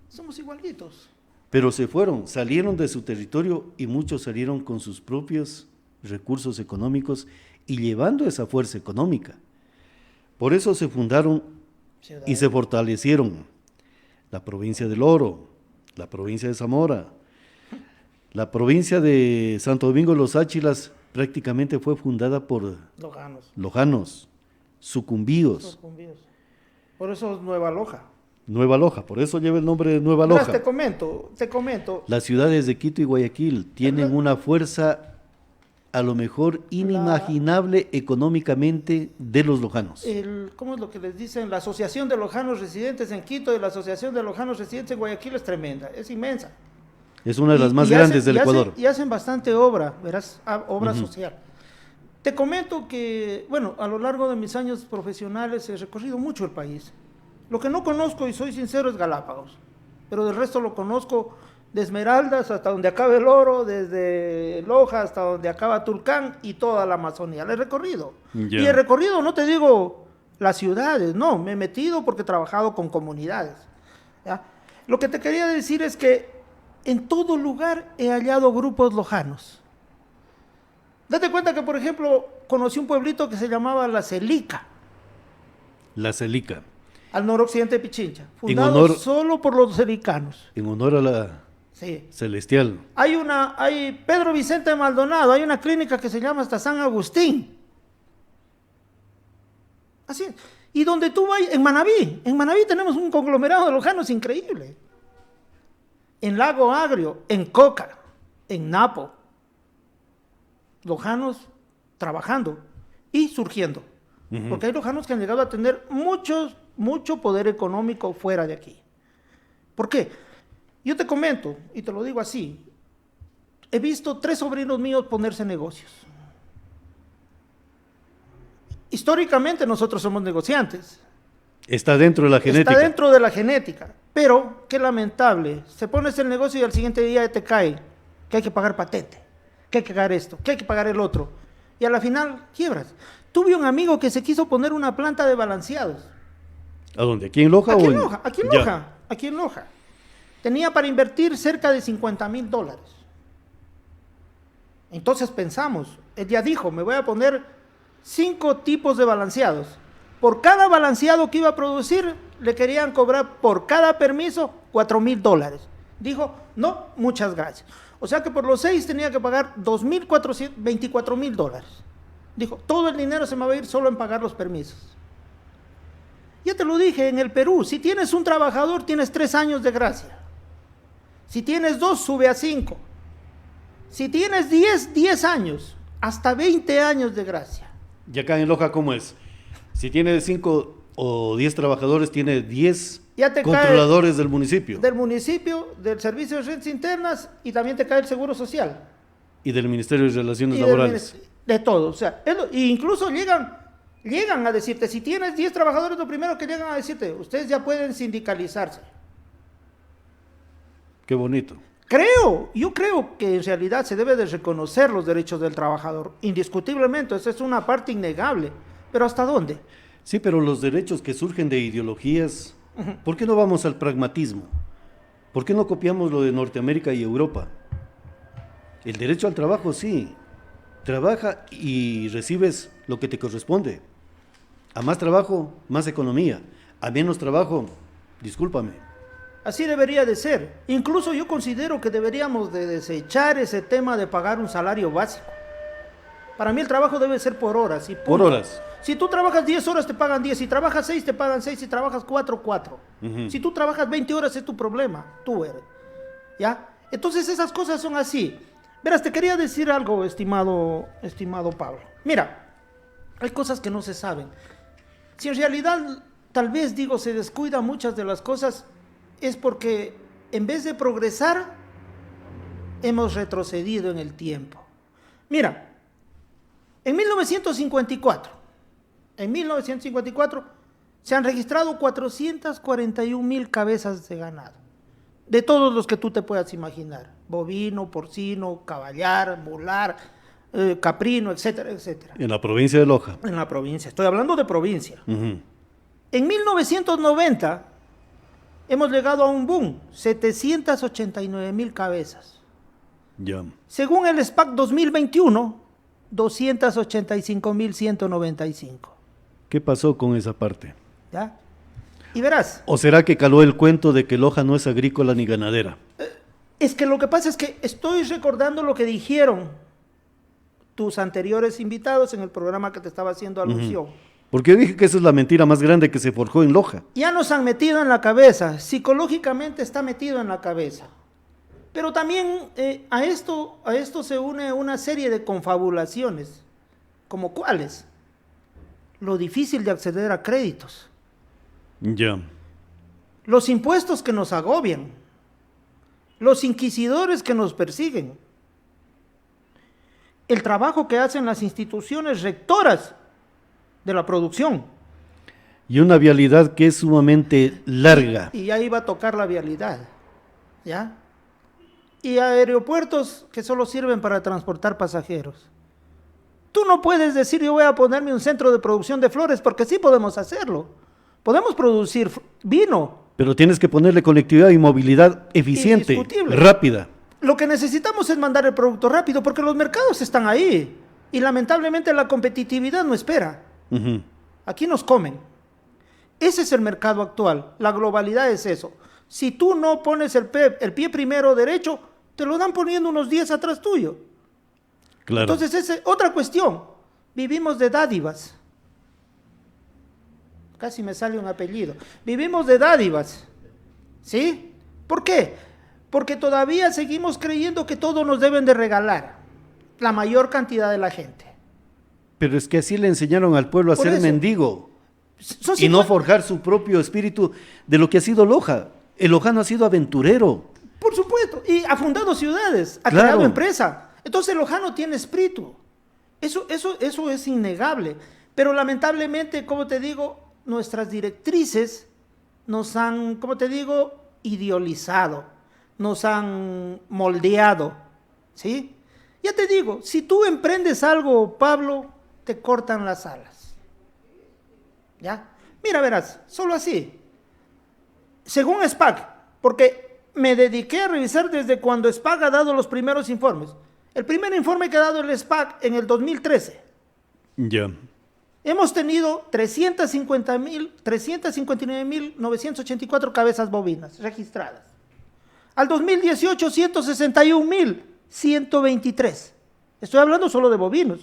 somos igualitos. Pero se fueron, salieron de su territorio y muchos salieron con sus propios recursos económicos y llevando esa fuerza económica. Por eso se fundaron y se fortalecieron la provincia del Oro, la provincia de Zamora, la provincia de Santo Domingo de los Áchilas prácticamente fue fundada por lojanos, sucumbíos. Por eso es Nueva Loja. Nueva Loja, por eso lleva el nombre de Nueva Loja. Te comento. Las ciudades de Quito y Guayaquil tienen una fuerza a lo mejor inimaginable económicamente de los lojanos. ¿Cómo es lo que les dicen? La Asociación de Lojanos Residentes en Quito y la Asociación de Lojanos Residentes en Guayaquil es tremenda, es inmensa. Es una de las más grandes del Ecuador. Y hacen bastante obra, verás, obra social. Te comento que, bueno, a lo largo de mis años profesionales he recorrido mucho el país. Lo que no conozco, y soy sincero, es Galápagos, pero del resto lo conozco de Esmeraldas hasta donde acaba el Oro, desde Loja hasta donde acaba Tulcán y toda la Amazonía. La he recorrido. Y he recorrido, no te digo las ciudades, no, me he metido porque he trabajado con comunidades. ¿Ya? Lo que te quería decir es que en todo lugar he hallado grupos lojanos. Date cuenta que, por ejemplo, conocí un pueblito que se llamaba La Celica. La Celica. Al noroccidente de Pichincha, fundado solo por los celicanos. En honor a la Celestial. Hay Pedro Vicente Maldonado, hay una clínica que se llama hasta San Agustín. Así es. Y donde tú vayas, en Manabí tenemos un conglomerado de lojanos increíble. En Lago Agrio, en Coca, en Napo. Lojanos trabajando y surgiendo. Porque hay lojanos que han llegado a tener mucho poder económico fuera de aquí. ¿Por qué? Yo te comento, y te lo digo así, he visto 3 sobrinos míos ponerse negocios. Históricamente nosotros somos negociantes. Está dentro de la genética. Está dentro de la genética, pero qué lamentable, se pones el negocio y al siguiente día te cae que hay que pagar patente, que hay que pagar esto, que hay que pagar el otro, y a la final quiebras. Tuve un amigo que se quiso poner una planta de balanceados. ¿A dónde? ¿Aquí en Loja? Aquí en Loja. Tenía para invertir cerca de $50,000. Entonces pensamos, él ya dijo, me voy a poner 5 tipos de balanceados. Por cada balanceado que iba a producir, le querían cobrar por cada permiso $4,000. Dijo, no, muchas gracias. O sea que por los 6 tenía que pagar $24,000. Dijo, todo el dinero se me va a ir solo en pagar los permisos. Ya te lo dije, en el Perú, si tienes un trabajador, tienes 3 años de gracia. Si tienes 2, sube a 5. Si tienes 10 años, hasta 20 años de gracia. ¿Y acá en Loja cómo es? Si tiene 5 o 10 trabajadores, tiene 10 controladores del municipio. Del municipio, del Servicio de Rentas Internas, y también te cae el Seguro Social. Y del Ministerio de Relaciones Laborales. De todo, o sea, incluso llegan a decirte, si tienes 10 trabajadores, lo primero que llegan a decirte, ustedes ya pueden sindicalizarse. Qué bonito. Yo creo que en realidad se debe de reconocer los derechos del trabajador, indiscutiblemente, esa es una parte innegable, pero ¿hasta dónde? Sí, pero los derechos que surgen de ideologías, ¿por qué no vamos al pragmatismo? ¿Por qué no copiamos lo de Norteamérica y Europa? El derecho al trabajo, sí. Trabaja y recibes lo que te corresponde. A más trabajo, más economía. A menos trabajo, discúlpame. Así debería de ser. Incluso yo considero que deberíamos de desechar ese tema de pagar un salario básico. Para mí el trabajo debe ser por horas. Y por horas. Si tú trabajas 10 horas te pagan 10, si trabajas 6 te pagan 6, si trabajas 4, 4. Si tú trabajas 20 horas es tu problema, tú eres. ¿Ya? Entonces esas cosas son así. Verás, te quería decir algo, estimado Pablo. Mira, hay cosas que no se saben. Si en realidad, tal vez digo, se descuida muchas de las cosas, es porque en vez de progresar, hemos retrocedido en el tiempo. Mira, En 1954 se han registrado 441.000 cabezas de ganado, de todos los que tú te puedas imaginar, bovino, porcino, caballar, mular, caprino, etcétera, etcétera. En la provincia de Loja. En la provincia, estoy hablando de provincia. Ujú. En 1990 hemos llegado a un boom, 789.000 cabezas. Ya. Según el SPAC 2021, 285.195. ¿Qué pasó con esa parte? ¿Ya? Y verás, ¿O será que caló el cuento de que Loja no es agrícola ni ganadera? es que lo que pasa es que estoy recordando lo que dijeron tus anteriores invitados en el programa que te estaba haciendo alusión. Porque yo dije que esa es la mentira más grande que se forjó en Loja. Ya nos han metido en la cabeza, psicológicamente está metido en la cabeza. Pero también a esto se une una serie de confabulaciones, como cuáles. Lo difícil de acceder a créditos, Ya. los impuestos que nos agobian, los inquisidores que nos persiguen, el trabajo que hacen las instituciones rectoras de la producción. Y una vialidad que es sumamente larga. Y ahí va a tocar la vialidad, ¿ya? Y aeropuertos que solo sirven para transportar pasajeros. Tú no puedes decir yo voy a ponerme un centro de producción de flores, porque sí podemos hacerlo. Podemos producir vino. Pero tienes que ponerle conectividad y movilidad eficiente, Indiscutible. rápida. Lo que necesitamos es mandar el producto rápido, porque los mercados están ahí. Y lamentablemente la competitividad no espera. Ujú. Aquí nos comen. Ese es el mercado actual. La globalidad es eso. Si tú no pones el pie primero derecho, te lo dan poniendo unos días atrás tuyo. Claro. Entonces, esa es otra cuestión. Vivimos de dádivas. Casi me sale un apellido. Vivimos de dádivas. ¿Sí? ¿Por qué? Porque todavía seguimos creyendo que todo nos deben de regalar. La mayor cantidad de la gente. Pero es que así le enseñaron al pueblo a Por ser eso. mendigo Son y no 50 forjar su propio espíritu de lo que ha sido Loja. El lojano ha sido aventurero. Por supuesto, y ha fundado ciudades, ha Claro. creado empresa. Entonces el lojano tiene espíritu. Eso es innegable. Pero lamentablemente, como te digo, nuestras directrices nos han, como te digo, idealizado, nos han moldeado, ¿sí? Ya te digo, si tú emprendes algo, Pablo, te cortan las alas. ¿Ya? Mira, verás, solo así. Según SPAC, porque me dediqué a revisar desde cuando SPAC ha dado los primeros informes. El primer informe que ha dado el SPAC en el 2013. Ya. Hemos tenido 359.984 cabezas bovinas registradas. Al 2018, 161.123. Estoy hablando solo de bovinos.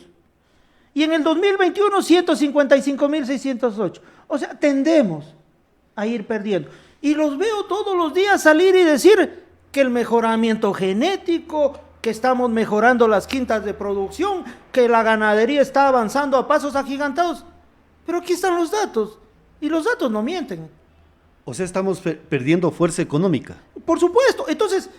Y en el 2021, 155.608. O sea, tendemos a ir perdiendo. Y los veo todos los días salir y decir que el mejoramiento genético, que estamos mejorando las quintas de producción, que la ganadería está avanzando a pasos agigantados. Pero aquí están los datos. Y los datos no mienten. O sea, estamos perdiendo fuerza económica. Por supuesto. Entonces,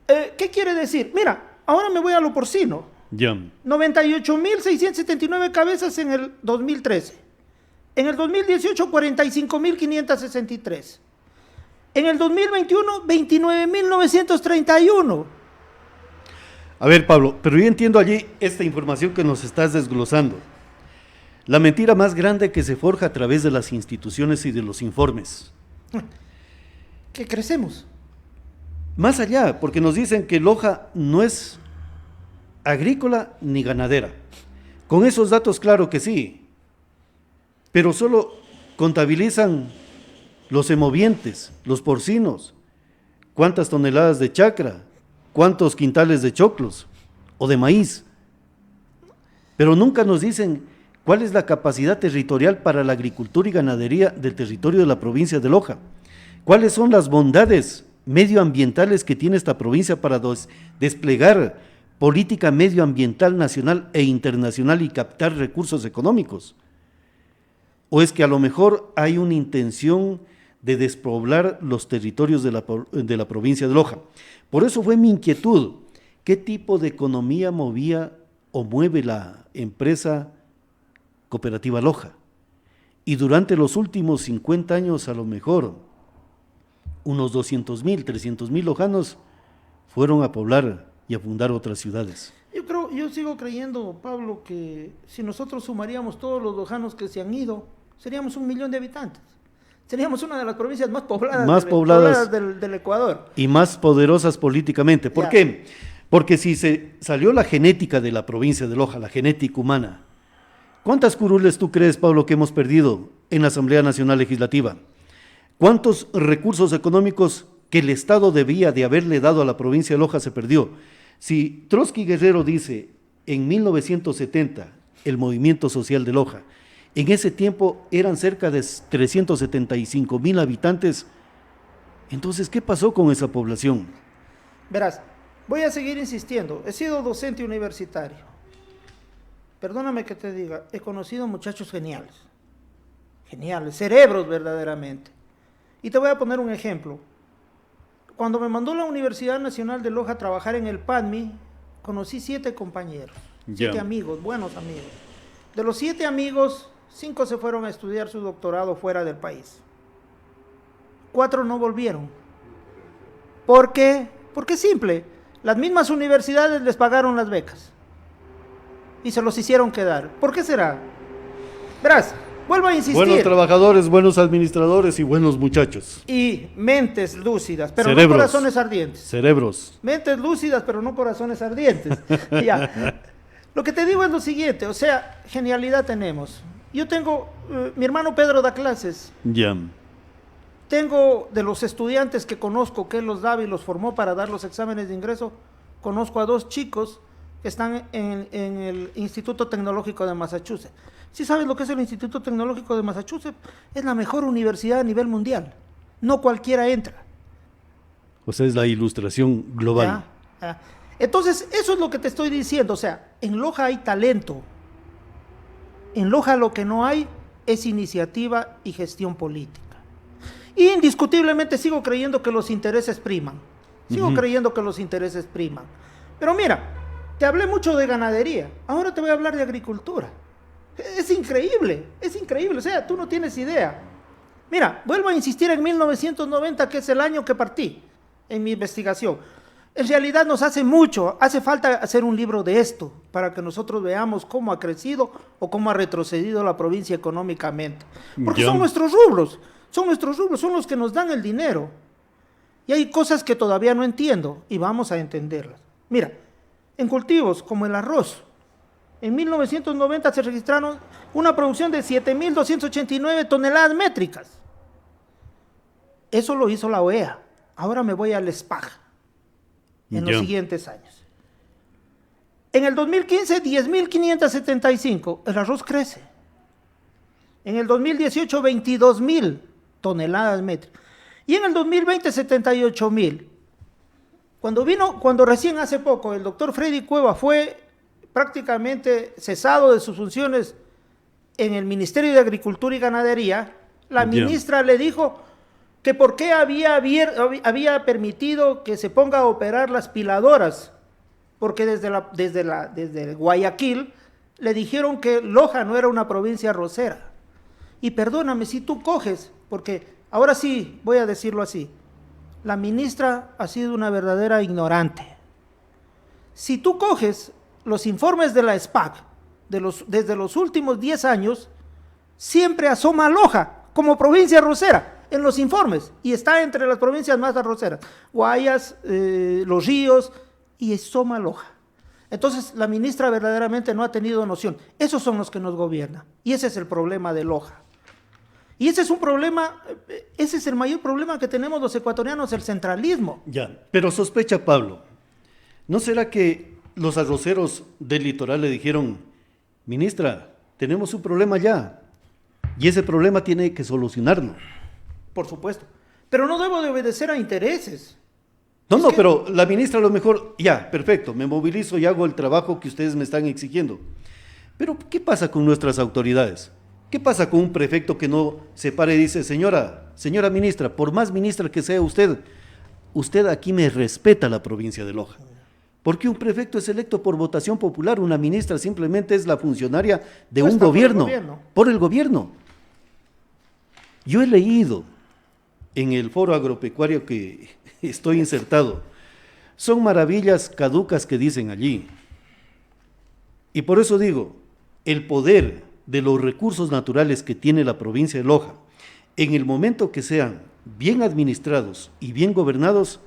¿qué quiere decir? Mira, ahora me voy a lo porcino. Ya. 98.679 cabezas en el 2013. En el 2018, 45.563. En el 2021, 29.931. A ver, Pablo, pero yo entiendo allí esta información que nos estás desglosando. La mentira más grande que se forja a través de las instituciones y de los informes. Que crecemos. Más allá, porque nos dicen que Loja no es agrícola ni ganadera. Con esos datos, claro que sí, pero solo contabilizan los semovientes, los porcinos, cuántas toneladas de chacra, cuántos quintales de choclos o de maíz, pero nunca nos dicen cuál es la capacidad territorial para la agricultura y ganadería del territorio de la provincia de Loja, cuáles son las bondades medioambientales que tiene esta provincia para desplegar política medioambiental nacional e internacional y captar recursos económicos. ¿O es que a lo mejor hay una intención de despoblar los territorios de la provincia de Loja? Por eso fue mi inquietud, ¿qué tipo de economía movía o mueve la empresa Cooperativa Loja. Y durante los últimos 50 años, a lo mejor, unos 200,000, 300,000 lojanos fueron a poblar y a fundar otras ciudades. Yo sigo creyendo, Pablo, que si nosotros sumaríamos todos los lojanos que se han ido, seríamos 1,000,000 de habitantes. Seríamos una de las provincias más pobladas del Ecuador. Y más poderosas políticamente. ¿Por qué? Porque si se salió la genética de la provincia de Loja, la genética humana, ¿cuántas curules tú crees, Pablo, que hemos perdido en la Asamblea Nacional Legislativa? ¿Cuántos recursos económicos que el Estado debía de haberle dado a la provincia de Loja se perdió? Si Trotsky Guerrero dice en 1970 el movimiento social de Loja, en ese tiempo eran cerca de 375,000 habitantes, entonces, ¿qué pasó con esa población? Verás, voy a seguir insistiendo, he sido docente universitario. Perdóname que te diga, he conocido muchachos geniales, cerebros verdaderamente. Y te voy a poner un ejemplo. Cuando me mandó la Universidad Nacional de Loja a trabajar en el PANMI, conocí 7 compañeros, 7 amigos, buenos amigos. De los 7 amigos, 5 se fueron a estudiar su doctorado fuera del país. 4 no volvieron. ¿Por qué? Porque es simple, las mismas universidades les pagaron las becas y se los hicieron quedar. ¿Por qué será? Verás, vuelvo a insistir. Buenos trabajadores, buenos administradores y buenos muchachos. Y mentes lúcidas, pero cerebros, no corazones ardientes. Cerebros. Mentes lúcidas, pero no corazones ardientes. Ya. Lo que te digo es lo siguiente, o sea, genialidad tenemos. Yo tengo, mi hermano Pedro da clases. Ya. Tengo de los estudiantes que conozco, que él los daba y los formó para dar los exámenes de ingreso, conozco a 2 chicos que están en el Instituto Tecnológico de Massachusetts. ¿Sí sabes lo que es el Instituto Tecnológico de Massachusetts? Es la mejor universidad a nivel mundial. No cualquiera entra. O sea, es la ilustración global. Ya. Entonces, eso es lo que te estoy diciendo. O sea, en Loja hay talento. En Loja lo que no hay es iniciativa y gestión política. Y indiscutiblemente sigo creyendo que los intereses priman. Creyendo que los intereses priman. Pero mira, te hablé mucho de ganadería. Ahora te voy a hablar de agricultura. Es increíble. O sea, tú no tienes idea. Mira, vuelvo a insistir en 1990, que es el año que partí en mi investigación. En realidad nos hace falta hacer un libro de esto, para que nosotros veamos cómo ha crecido o cómo ha retrocedido la provincia económicamente. Porque son nuestros rubros, son los que nos dan el dinero. Y hay cosas que todavía no entiendo, y vamos a entenderlas. Mira, en cultivos como el arroz, en 1990 se registraron una producción de 7,289 toneladas métricas. Eso lo hizo la OEA. Ahora me voy al SPAG en los siguientes años. En el 2015, 10,575. El arroz crece. En el 2018, 22,000 toneladas métricas. Y en el 2020, 78,000. Cuando recién hace poco el doctor Freddy Cueva fue prácticamente cesado de sus funciones en el Ministerio de Agricultura y Ganadería, la ministra le dijo que por qué había permitido que se ponga a operar las piladoras, porque desde Guayaquil le dijeron que Loja no era una provincia arrocera. Y perdóname, si tú coges, porque ahora sí voy a decirlo así, la ministra ha sido una verdadera ignorante. Si tú coges los informes de la SPAC, desde los últimos 10 años, siempre asoma Loja como provincia arrocera en los informes, y está entre las provincias más arroceras, Guayas, Los Ríos, y asoma Loja. Entonces, la ministra verdaderamente no ha tenido noción. Esos son los que nos gobiernan, y ese es el problema de Loja. Y ese es el mayor problema que tenemos los ecuatorianos, el centralismo. Ya, pero sospecha Pablo, ¿no será que los arroceros del litoral le dijeron, ministra, tenemos un problema ya, y ese problema tiene que solucionarlo? Por supuesto, pero no debo de obedecer a intereses. Pero la ministra a lo mejor, ya, perfecto, me movilizo y hago el trabajo que ustedes me están exigiendo. Pero, ¿qué pasa con nuestras autoridades? ¿Qué pasa con un prefecto que no se pare y dice, señora ministra, por más ministra que sea usted aquí me respeta la provincia de Loja? Porque un prefecto es electo por votación popular, una ministra simplemente es la funcionaria de un Puesta por el gobierno, gobierno. por el gobierno. Yo he leído en el foro agropecuario que estoy insertado, son maravillas caducas que dicen allí. Y por eso digo, el poder de los recursos naturales que tiene la provincia de Loja, en el momento que sean bien administrados y bien gobernados,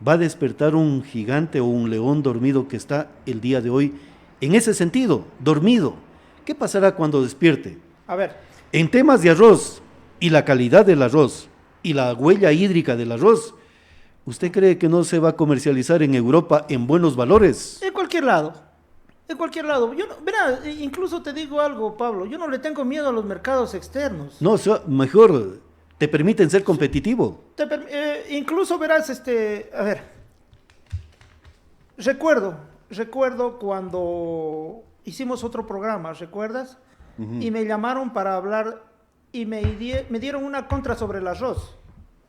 va a despertar un gigante o un león dormido que está el día de hoy en ese sentido, dormido. ¿Qué pasará cuando despierte? A ver, En temas de arroz y la calidad del arroz y la huella hídrica del arroz, ¿usted cree que no se va a comercializar en Europa en buenos valores? en cualquier lado. En cualquier lado. Yo no, verá, incluso te digo algo, Pablo. Yo no le tengo miedo a los mercados externos. No, o sea, mejor te permiten ser competitivo. Incluso verás, a ver, recuerdo cuando hicimos otro programa, ¿recuerdas? Y me llamaron para hablar y me dieron una contra sobre el arroz.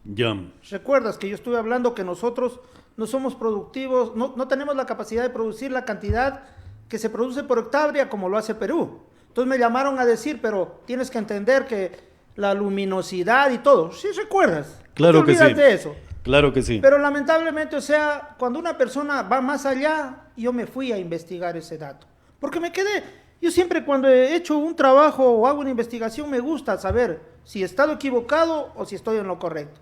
Ya. ¿Recuerdas que yo estuve hablando que nosotros no somos productivos, no tenemos la capacidad de producir la cantidad que se produce por hectárea como lo hace Perú? Entonces me llamaron a decir, pero tienes que entender que la luminosidad y todo. ¿Sí recuerdas? Claro ¿No te que sí. olvidas de eso? Claro que sí. Pero lamentablemente, o sea, cuando una persona va más allá, yo me fui a investigar ese dato. Porque me quedé, yo siempre cuando he hecho un trabajo o hago una investigación me gusta saber si he estado equivocado o si estoy en lo correcto.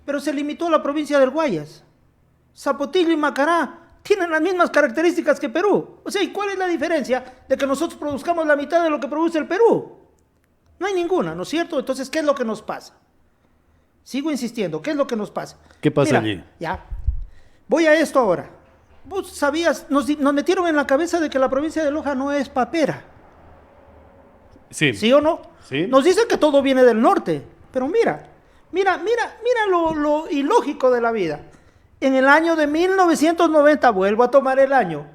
Pero se limitó a la provincia del Guayas. Zapotillo y Macará tienen las mismas características que Perú. O sea, ¿y cuál es la diferencia de que nosotros produzcamos la mitad de lo que produce el Perú? No hay ninguna, ¿no es cierto? Entonces, ¿qué es lo que nos pasa? Sigo insistiendo, ¿qué es lo que nos pasa? ¿Qué pasa Mira, allí? Ya, voy a esto ahora. Vos sabías, nos metieron en la cabeza de que la provincia de Loja no es papera. Sí. ¿Sí o no? Sí. Nos dicen que todo viene del norte, pero mira lo ilógico de la vida. En el año de 1990, vuelvo a tomar el año,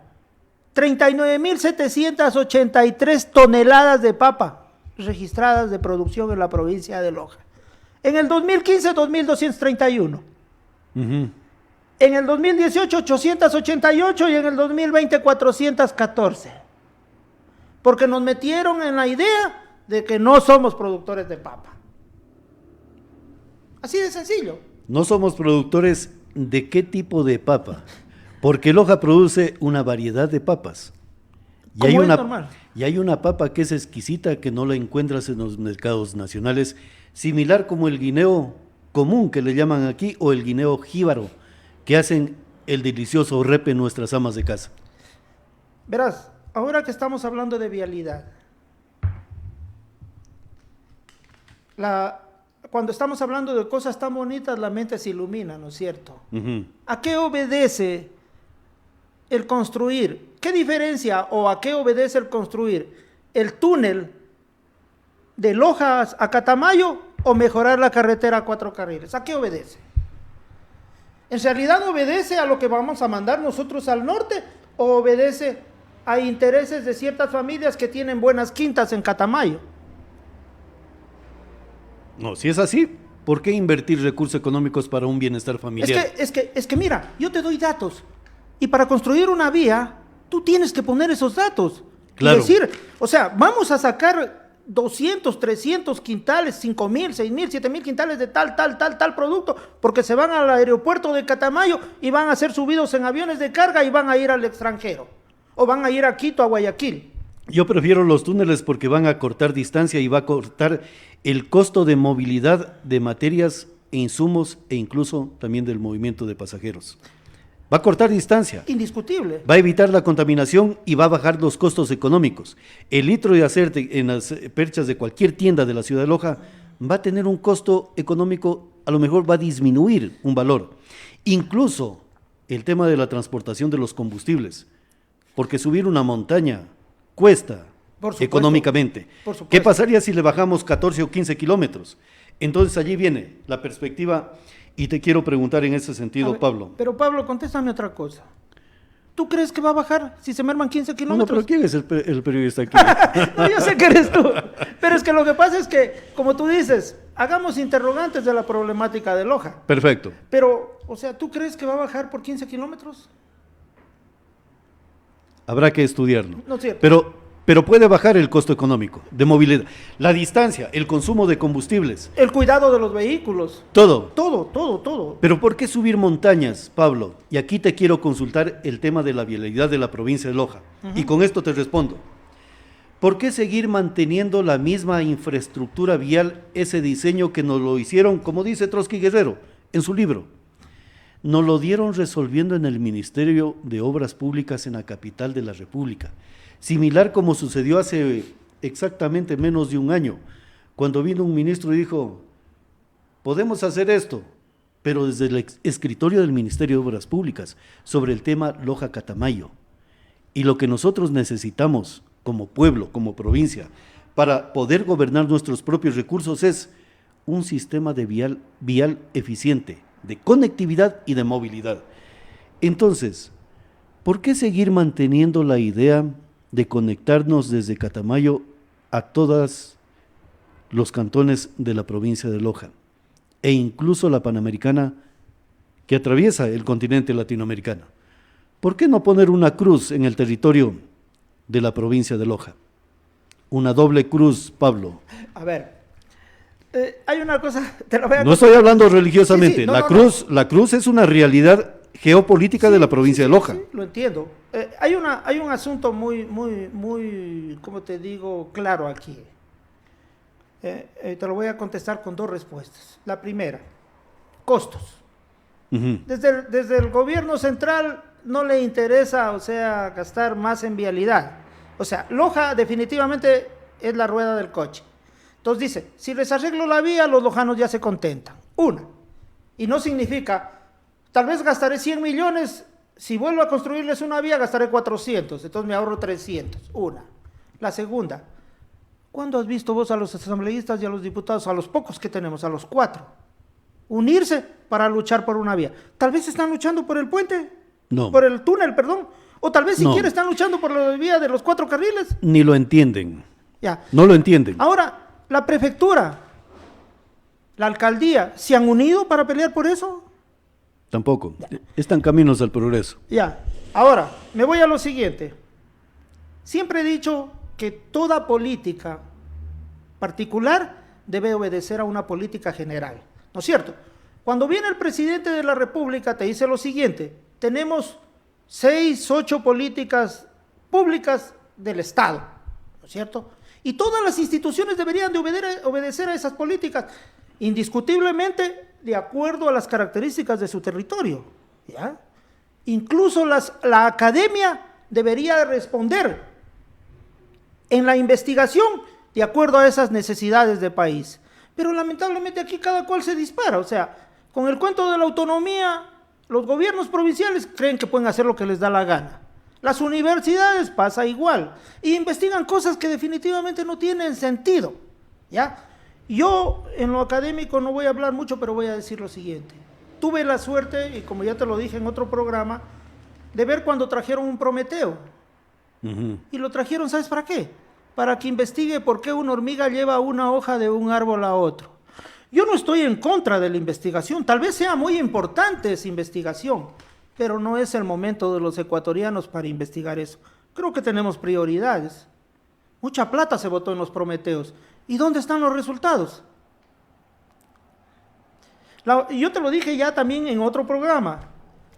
39.783 toneladas de papa registradas de producción en la provincia de Loja. En el 2015, 2.231. Ujú. En el 2018, 888 y en el 2020, 414. Porque nos metieron en la idea de que no somos productores de papa. Así de sencillo. No somos productores de qué tipo de papa, porque Loja produce una variedad de papas. Como es normal. Y hay una papa que es exquisita que no la encuentras en los mercados nacionales, similar como el guineo común que le llaman aquí o el guineo jíbaro, que hacen el delicioso repe nuestras amas de casa. Verás, ahora que estamos hablando de vialidad, cuando estamos hablando de cosas tan bonitas, la mente se ilumina, ¿no es cierto? Ujú. ¿A qué obedece el construir? ¿Qué diferencia o a qué obedece el construir el túnel de Loja a Catamayo o mejorar la carretera a 4 carriles? ¿A qué obedece? ¿En realidad obedece a lo que vamos a mandar nosotros al norte o obedece a intereses de ciertas familias que tienen buenas quintas en Catamayo? No, si es así, ¿por qué invertir recursos económicos para un bienestar familiar? Es que mira, yo te doy datos y para construir una vía tú tienes que poner esos datos. Claro. Y decir, o sea, vamos a sacar 200, 300 quintales, 5.000, 6.000, 7.000 quintales de tal producto, porque se van al aeropuerto de Catamayo y van a ser subidos en aviones de carga y van a ir al extranjero. O van a ir a Quito, a Guayaquil. Yo prefiero los túneles porque van a cortar distancia y va a cortar el costo de movilidad de materias e insumos e incluso también del movimiento de pasajeros. Va a cortar distancia. Indiscutible. Va a evitar la contaminación y va a bajar los costos económicos. El litro de aceite en las perchas de cualquier tienda de la ciudad de Loja va a tener un costo económico, a lo mejor va a disminuir un valor. Incluso el tema de la transportación de los combustibles, porque subir una montaña cuesta Por supuesto. económicamente. Por supuesto. ¿Qué pasaría si le bajamos 14 o 15 kilómetros? Entonces allí viene la perspectiva y te quiero preguntar en ese sentido, A ver, Pablo. Pero Pablo, contéstame otra cosa. ¿Tú crees que va a bajar si se merman 15 No, kilómetros? pero ¿quién es el periodista aquí? No, yo sé que eres tú. Pero es que lo que pasa es que, como tú dices, hagamos interrogantes de la problemática de Loja. Perfecto. Pero, o sea, ¿tú crees que va a bajar por 15 kilómetros? habrá que estudiarlo. No es cierto. Pero puede bajar el costo económico de movilidad, la distancia, el consumo de combustibles, El cuidado de los vehículos. todo. Todo. Pero ¿por qué subir montañas, Pablo? Y aquí te quiero consultar el tema de la vialidad de la provincia de Loja. Y con esto te respondo. ¿Por qué seguir manteniendo la misma infraestructura vial, ese diseño que nos lo hicieron, como dice Trotsky Guerrero en su libro? Nos lo dieron resolviendo en el Ministerio de Obras Públicas en la capital de la República. Similar como sucedió hace exactamente menos de un año, cuando vino un ministro y dijo, podemos hacer esto, pero desde el escritorio del Ministerio de Obras Públicas, sobre el tema Loja-Catamayo. Y lo que nosotros necesitamos como pueblo, como provincia, para poder gobernar nuestros propios recursos es un sistema de vial eficiente, de conectividad y de movilidad. Entonces, ¿por qué seguir manteniendo la idea de conectarnos desde Catamayo a todos los cantones de la provincia de Loja e incluso la Panamericana que atraviesa el continente latinoamericano? ¿Por qué no poner una cruz en el territorio de la provincia de Loja? Una doble cruz, Pablo. A ver, hay una cosa, te la voy a No estoy hablando religiosamente, Sí, sí, no, la cruz es una realidad geopolítica de la provincia de Loja. Sí, lo entiendo. Hay un asunto muy, ¿cómo te digo?, claro aquí. Te lo voy a contestar con dos respuestas. La primera, costos. Ujú. Desde el gobierno central no le interesa, o sea, gastar más en vialidad. O sea, Loja definitivamente es la rueda del coche. Entonces dice, si les arreglo la vía, los lojanos ya se contentan. Una. Y no significa, tal vez gastaré 100 millones, si vuelvo a construirles una vía gastaré 400, entonces me ahorro 300. Una. La segunda, ¿cuándo has visto vos a los asambleístas y a los diputados, a los pocos que tenemos, a los 4, unirse para luchar por una vía? Tal vez están luchando por el puente, No. por el túnel, perdón, o tal vez No. siquiera están luchando por la vía de los 4 carriles. Ni lo entienden, Ya. no lo entienden. Ahora, la prefectura, la alcaldía, ¿se han unido para pelear por eso? Tampoco. Están caminos al progreso. Ya. Ahora, me voy a lo siguiente. Siempre he dicho que toda política particular debe obedecer a una política general, ¿no es cierto? Cuando viene el presidente de la República te dice lo siguiente, tenemos 6, 8 políticas públicas del Estado, ¿no es cierto? Y todas las instituciones deberían de obedecer a esas políticas, indiscutiblemente de acuerdo a las características de su territorio, ¿ya? Incluso la academia debería responder en la investigación de acuerdo a esas necesidades de país. Pero lamentablemente aquí cada cual se dispara, o sea, con el cuento de la autonomía, los gobiernos provinciales creen que pueden hacer lo que les da la gana. Las universidades pasa igual, y investigan cosas que definitivamente no tienen sentido, ¿ya? Yo en lo académico no voy a hablar mucho, pero voy a decir lo siguiente. Tuve la suerte, y como ya te lo dije en otro programa, de ver cuando trajeron un Prometeo. Ujú. Y lo trajeron, ¿sabes para qué? Para que investigue por qué una hormiga lleva una hoja de un árbol a otro. Yo no estoy en contra de la investigación, tal vez sea muy importante esa investigación, pero no es el momento de los ecuatorianos para investigar eso. Creo que tenemos prioridades. Mucha plata se botó en los Prometeos. ¿Y dónde están los resultados? Yo te lo dije ya también en otro programa.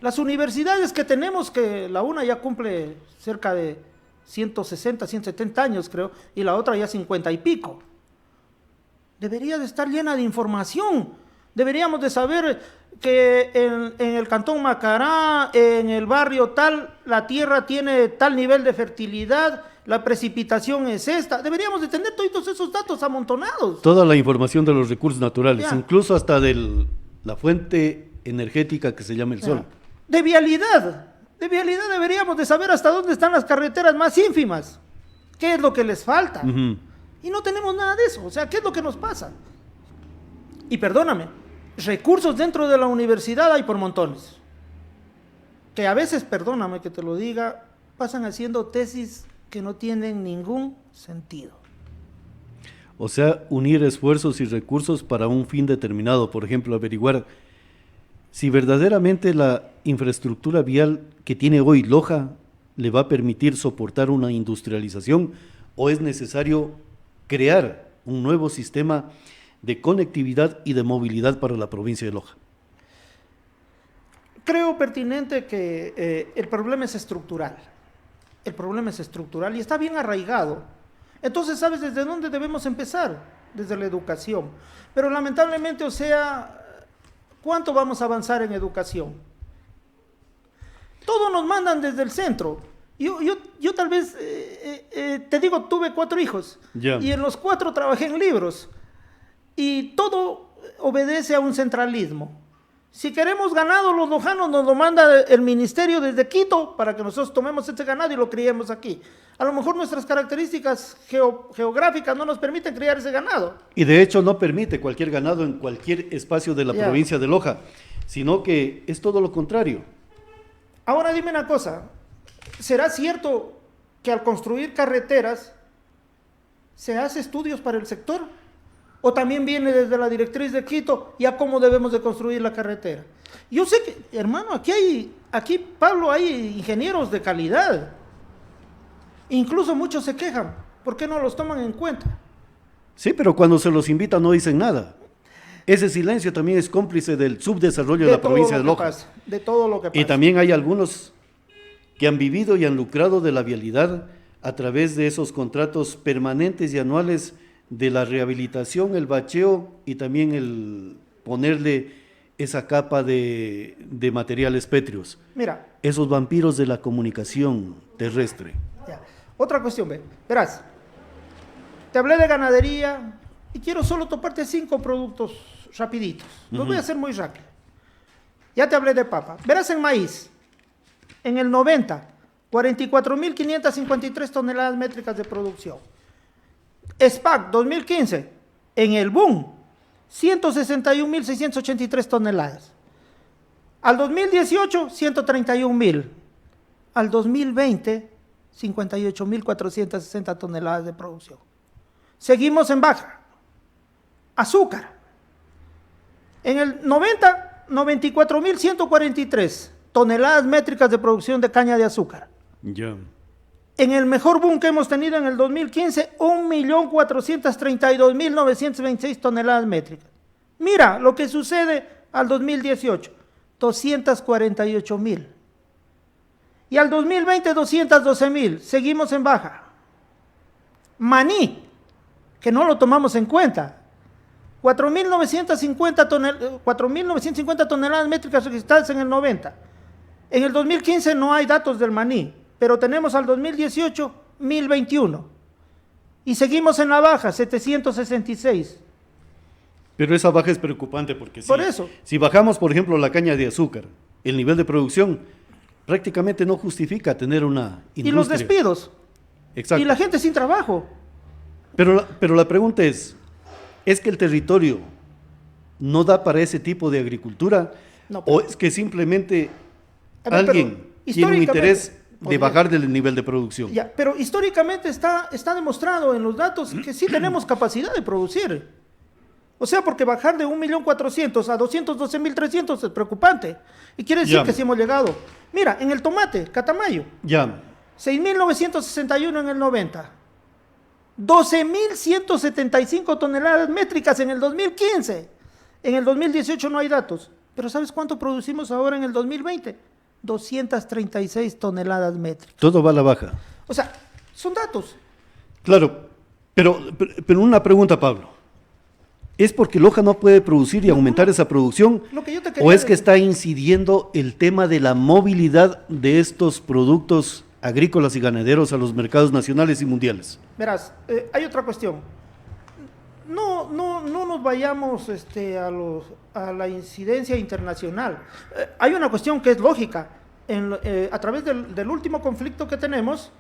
Las universidades que tenemos, que la una ya cumple cerca de 160, 170 años creo, y la otra ya 50 y pico. Debería de estar llena de información. Deberíamos de saber que en el cantón Macará, en el barrio tal, la tierra tiene tal nivel de fertilidad, la precipitación es esta. Deberíamos de tener todos esos datos amontonados. Toda la información de los recursos naturales, Ya. incluso hasta de la fuente energética que se llama el sol. De vialidad deberíamos de saber hasta dónde están las carreteras más ínfimas. ¿Qué es lo que les falta? Ujú. Y no tenemos nada de eso. O sea, ¿qué es lo que nos pasa? Y perdóname, recursos dentro de la universidad hay por montones. Que a veces, perdóname que te lo diga, pasan haciendo tesis que no tienen ningún sentido. O sea, unir esfuerzos y recursos para un fin determinado, por ejemplo, averiguar si verdaderamente la infraestructura vial que tiene hoy Loja le va a permitir soportar una industrialización o es necesario crear un nuevo sistema de conectividad y de movilidad para la provincia de Loja? Creo pertinente que el problema es estructural. El problema es estructural y está bien arraigado. Entonces, ¿sabes desde dónde debemos empezar? Desde la educación. Pero lamentablemente, o sea, ¿cuánto vamos a avanzar en educación? Todo nos mandan desde el centro. Yo tal vez, te digo, tuve 4 hijos. Ya. Y en los 4 trabajé en libros. Y todo obedece a un centralismo. Si queremos ganado, los lojanos nos lo manda el ministerio desde Quito para que nosotros tomemos ese ganado y lo criemos aquí. A lo mejor nuestras características geográficas no nos permiten criar ese ganado. Y de hecho no permite cualquier ganado en cualquier espacio de la provincia de Loja, sino que es todo lo contrario. Ahora dime una cosa, ¿será cierto que al construir carreteras se hace estudios para el sector? ¿O también viene desde la directriz de Quito ya cómo debemos de construir la carretera? Yo sé que, hermano, aquí Pablo, hay ingenieros de calidad. Incluso muchos se quejan. ¿Por qué no los toman en cuenta? Sí, pero cuando se los invita no dicen nada. Ese silencio también es cómplice del subdesarrollo de la provincia de Loja. De todo lo que pasa. Y también hay algunos que han vivido y han lucrado de la vialidad a través de esos contratos permanentes y anuales de la rehabilitación, el bacheo y también el ponerle esa capa de materiales pétreos. Mira. Esos vampiros de la comunicación terrestre. Ya. Otra cuestión, verás. Te hablé de ganadería y quiero solo toparte 5 productos rapiditos. Los voy a hacer muy rápido. Ya te hablé de papa. Verás en maíz. En el 90, 44.553 toneladas métricas de producción. SPAC 2015, en el boom, 161.683 toneladas. Al 2018, 131.000. Al 2020, 58.460 toneladas de producción. Seguimos en baja. Azúcar. En el 90, 94.143 toneladas métricas de producción de caña de azúcar. Ya. En el mejor boom que hemos tenido en el 2015, 1.432.926 toneladas métricas. Mira lo que sucede al 2018, 248.000. Y al 2020, 212.000. Seguimos en baja. Maní, que no lo tomamos en cuenta. 4.950 toneladas métricas registradas en el 90. En el 2015 no hay datos del maní, pero tenemos al 2018 1.021. Y seguimos en la baja, 766. Pero esa baja es preocupante porque Por eso. Si bajamos, por ejemplo, la caña de azúcar, el nivel de producción prácticamente no justifica tener una industria. Y los despidos. Exacto. Y la gente sin trabajo. Pero la pregunta ¿es que el territorio no da para ese tipo de agricultura? No, ¿O es que simplemente ver, alguien tiene un interés de bien, bajar del nivel de producción? Ya, pero históricamente está demostrado en los datos que sí tenemos capacidad de producir. O sea, porque bajar de 1.400.000 a 212.300 es preocupante. Y quiere decir que sí hemos llegado. Mira, en el tomate, Catamayo. Ya. 6.961 en el 90. 12.175 toneladas métricas en el 2015. En el 2018 no hay datos. Pero ¿sabes cuánto producimos ahora en el 2020? 236 toneladas métricas. Todo va a la baja. O sea, son datos. Claro, pero una pregunta, Pablo. ¿Es porque Loja no puede producir y aumentar esa producción? Lo que yo te quería ¿O es que decir. está incidiendo el tema de la movilidad de estos productos agrícolas y ganaderos a los mercados nacionales y mundiales? Verás, hay otra cuestión. No nos vayamos a la incidencia internacional. Hay una cuestión que es lógica. A través del último conflicto que tenemos,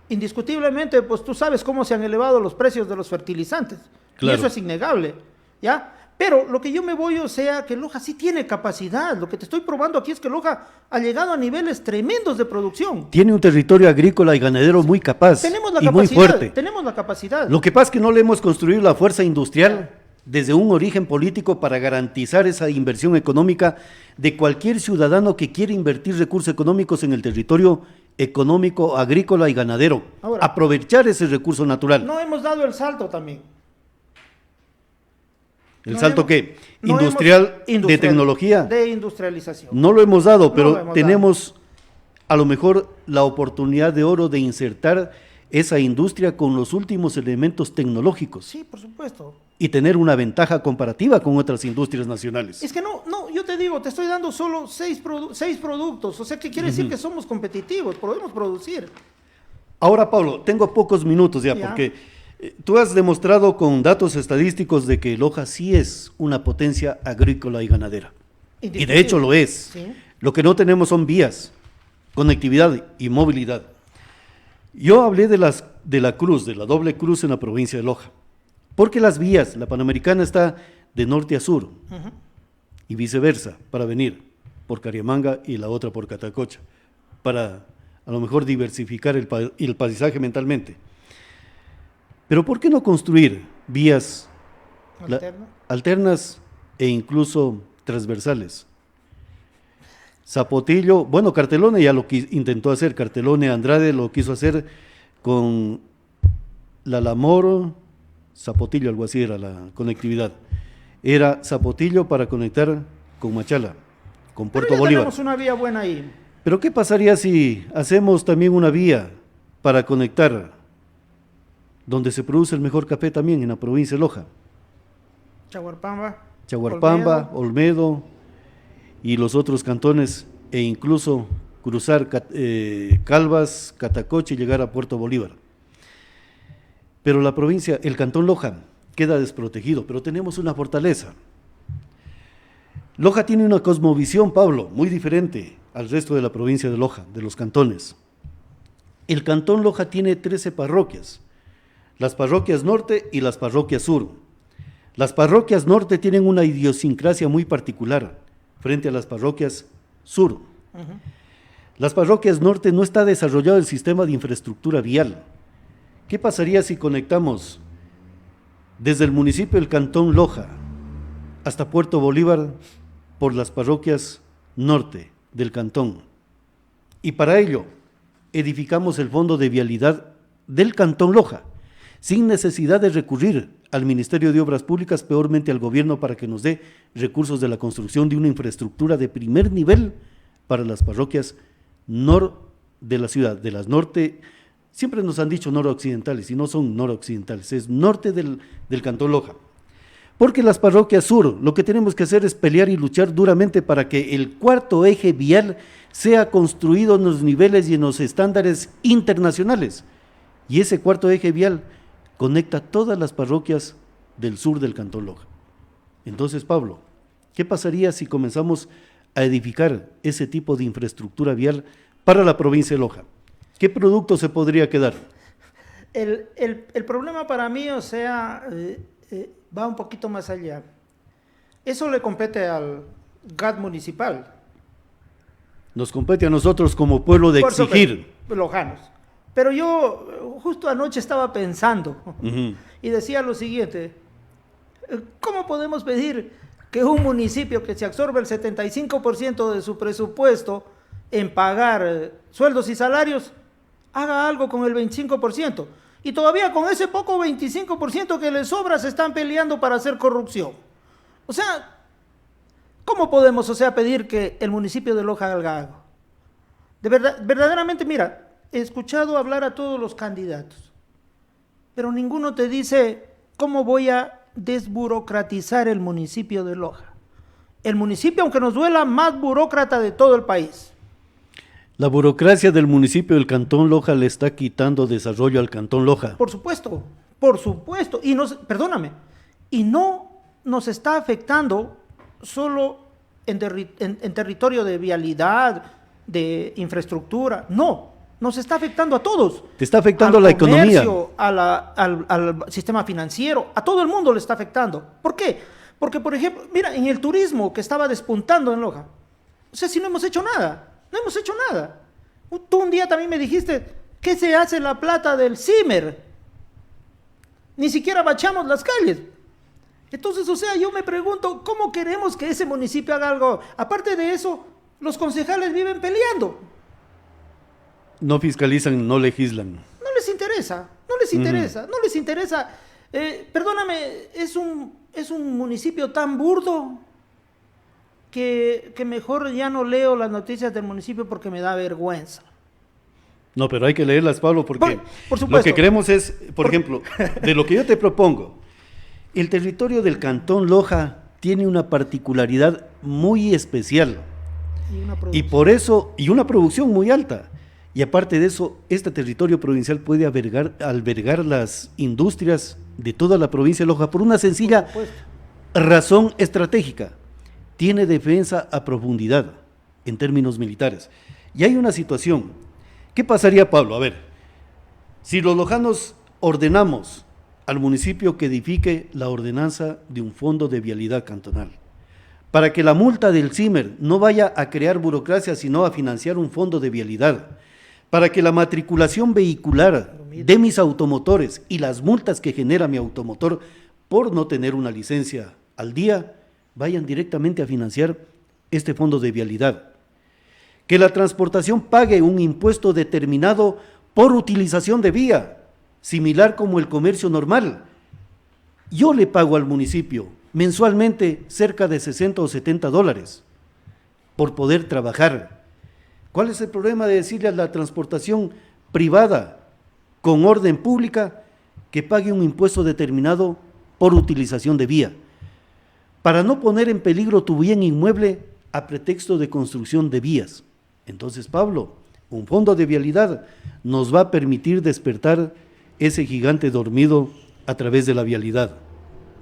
indiscutiblemente, pues tú sabes cómo se han elevado los precios de los fertilizantes. Claro. Y eso es innegable, ¿ya? Pero lo que yo me voy, o sea, que Loja sí tiene capacidad. Lo que te estoy probando aquí es que Loja ha llegado a niveles tremendos de producción. Tiene un territorio agrícola y ganadero muy capaz Tenemos la y capacidad. muy fuerte. Tenemos la capacidad. Lo que pasa es que no le hemos construido la fuerza industrial desde un origen político para garantizar esa inversión económica de cualquier ciudadano que quiera invertir recursos económicos en el territorio económico, agrícola y ganadero. Ahora, aprovechar ese recurso natural. no hemos dado el salto también. ¿El no salto hemos- qué? no Industrial, hemos- de tecnología. De industrialización. No lo hemos dado, pero lo hemos tenemos a lo mejor la oportunidad de oro de insertar esa industria con los últimos elementos tecnológicos Sí, por supuesto. y tener una ventaja comparativa con otras industrias nacionales. Es que no, yo te digo, te estoy dando solo seis productos. O sea, ¿qué quiere decir? Que somos competitivos, podemos producir. Ahora, Pablo, tengo pocos minutos ya, Ya. porque tú has demostrado con datos estadísticos de que Loja sí es una potencia agrícola y ganadera. Y de hecho lo es. Sí. Lo que no tenemos son vías, conectividad y movilidad. Yo hablé de la cruz, de la doble cruz en la provincia de Loja, porque las vías, la Panamericana está de norte a sur Ujú. y viceversa, para venir por Cariamanga y la otra por Catacocha, para a lo mejor diversificar el paisaje mentalmente. Pero ¿por qué no construir vías Alterna. alternas e incluso transversales? Zapotillo, bueno, Cartelone ya lo intentó hacer, Cartelone Andrade lo quiso hacer con la Lamor, Zapotillo, algo así era la conectividad. Era Zapotillo para conectar con Machala, con Pero Puerto ya Bolívar. tenemos una vía buena ahí. Pero ¿qué pasaría si hacemos también una vía para conectar donde se produce el mejor café también en la provincia de Loja? Chaguarpamba. Chaguarpamba, Olmedo. Olmedo y los otros cantones, e incluso cruzar Calvas, Catacoche y llegar a Puerto Bolívar. Pero la provincia, el cantón Loja, queda desprotegido, pero tenemos una fortaleza. Loja tiene una cosmovisión, Pablo, muy diferente al resto de la provincia de Loja, de los cantones. El cantón Loja tiene 13 parroquias, las parroquias norte y las parroquias sur. Las parroquias norte tienen una idiosincrasia muy particular frente a las parroquias sur. Ujú. Las parroquias norte no está desarrollado el sistema de infraestructura vial. ¿Qué pasaría si conectamos desde el municipio del cantón Loja hasta Puerto Bolívar por las parroquias norte del cantón? Y para ello edificamos el fondo de vialidad del cantón Loja, sin necesidad de recurrir al Ministerio de Obras Públicas, peormente al gobierno, para que nos dé recursos de la construcción de una infraestructura de primer nivel para las parroquias de la ciudad, de las norte. Siempre nos han dicho noroccidentales y no son noroccidentales, es norte del cantón Loja. Porque las parroquias sur, lo que tenemos que hacer es pelear y luchar duramente para que el cuarto eje vial sea construido en los niveles y en los estándares internacionales. Y ese cuarto eje vial conecta todas las parroquias del sur del cantón Loja. Entonces, Pablo, ¿qué pasaría si comenzamos a edificar ese tipo de infraestructura vial para la provincia de Loja? ¿Qué producto se podría quedar? El problema para mí, o sea, va un poquito más allá. Eso le compete al GAT municipal. Nos compete a nosotros como pueblo de Por exigir. supuesto, lojanos. Pero yo justo anoche estaba pensando Ujú. y decía lo siguiente: ¿cómo podemos pedir que un municipio que se absorbe el 75% de su presupuesto en pagar sueldos y salarios haga algo con el 25%? Y todavía con ese poco 25% que les sobra se están peleando para hacer corrupción. O sea, ¿cómo podemos, o sea, pedir que el municipio de Loja haga algo? De verdad, verdaderamente, mira, he escuchado hablar a todos los candidatos, pero ninguno te dice cómo voy a desburocratizar el municipio de Loja. El municipio, aunque nos duela, más burócrata de todo el país. La burocracia del municipio del cantón Loja le está quitando desarrollo al cantón Loja. Por supuesto. Y perdóname, y no nos está afectando solo en territorio de vialidad, de infraestructura, no, nos está afectando a todos. Te está afectando Al la economía. comercio, al sistema financiero, a todo el mundo le está afectando. ¿Por qué? Porque, por ejemplo, mira, en el turismo que estaba despuntando en Loja, o sea, si no hemos hecho nada. No hemos hecho nada. Tú un día también me dijiste, ¿qué se hace la plata del CIMER? Ni siquiera bachamos las calles. Entonces, o sea, yo me pregunto, ¿cómo queremos que ese municipio haga algo? Aparte de eso, los concejales viven peleando. No fiscalizan, no legislan. No les interesa, no les interesa, no les interesa. Perdóname, es un municipio tan burdo que mejor ya no leo las noticias del municipio porque me da vergüenza. No, pero hay que leerlas, Pablo, porque por supuesto. lo que queremos es, por ejemplo, de lo que yo te propongo, el territorio del Cantón Loja tiene una particularidad muy especial y por eso, y una producción muy alta. Y aparte de eso, este territorio provincial puede albergar las industrias de toda la provincia de Loja por una sencilla razón estratégica. Tiene defensa a profundidad en términos militares. Y hay una situación. ¿Qué pasaría, Pablo? A ver, si los lojanos ordenamos al municipio que edifique la ordenanza de un fondo de vialidad cantonal, para que la multa del CIMER no vaya a crear burocracia, sino a financiar un fondo de vialidad, para que la matriculación vehicular de mis automotores y las multas que genera mi automotor por no tener una licencia al día, vayan directamente a financiar este fondo de vialidad. Que la transportación pague un impuesto determinado por utilización de vía, similar como el comercio normal. Yo le pago al municipio mensualmente cerca de 60 o 70 dólares por poder trabajar. ¿Cuál es el problema de decirle a la transportación privada con orden pública que pague un impuesto determinado por utilización de vía? Para no poner en peligro tu bien inmueble a pretexto de construcción de vías. Entonces, Pablo, un fondo de vialidad nos va a permitir despertar ese gigante dormido a través de la vialidad.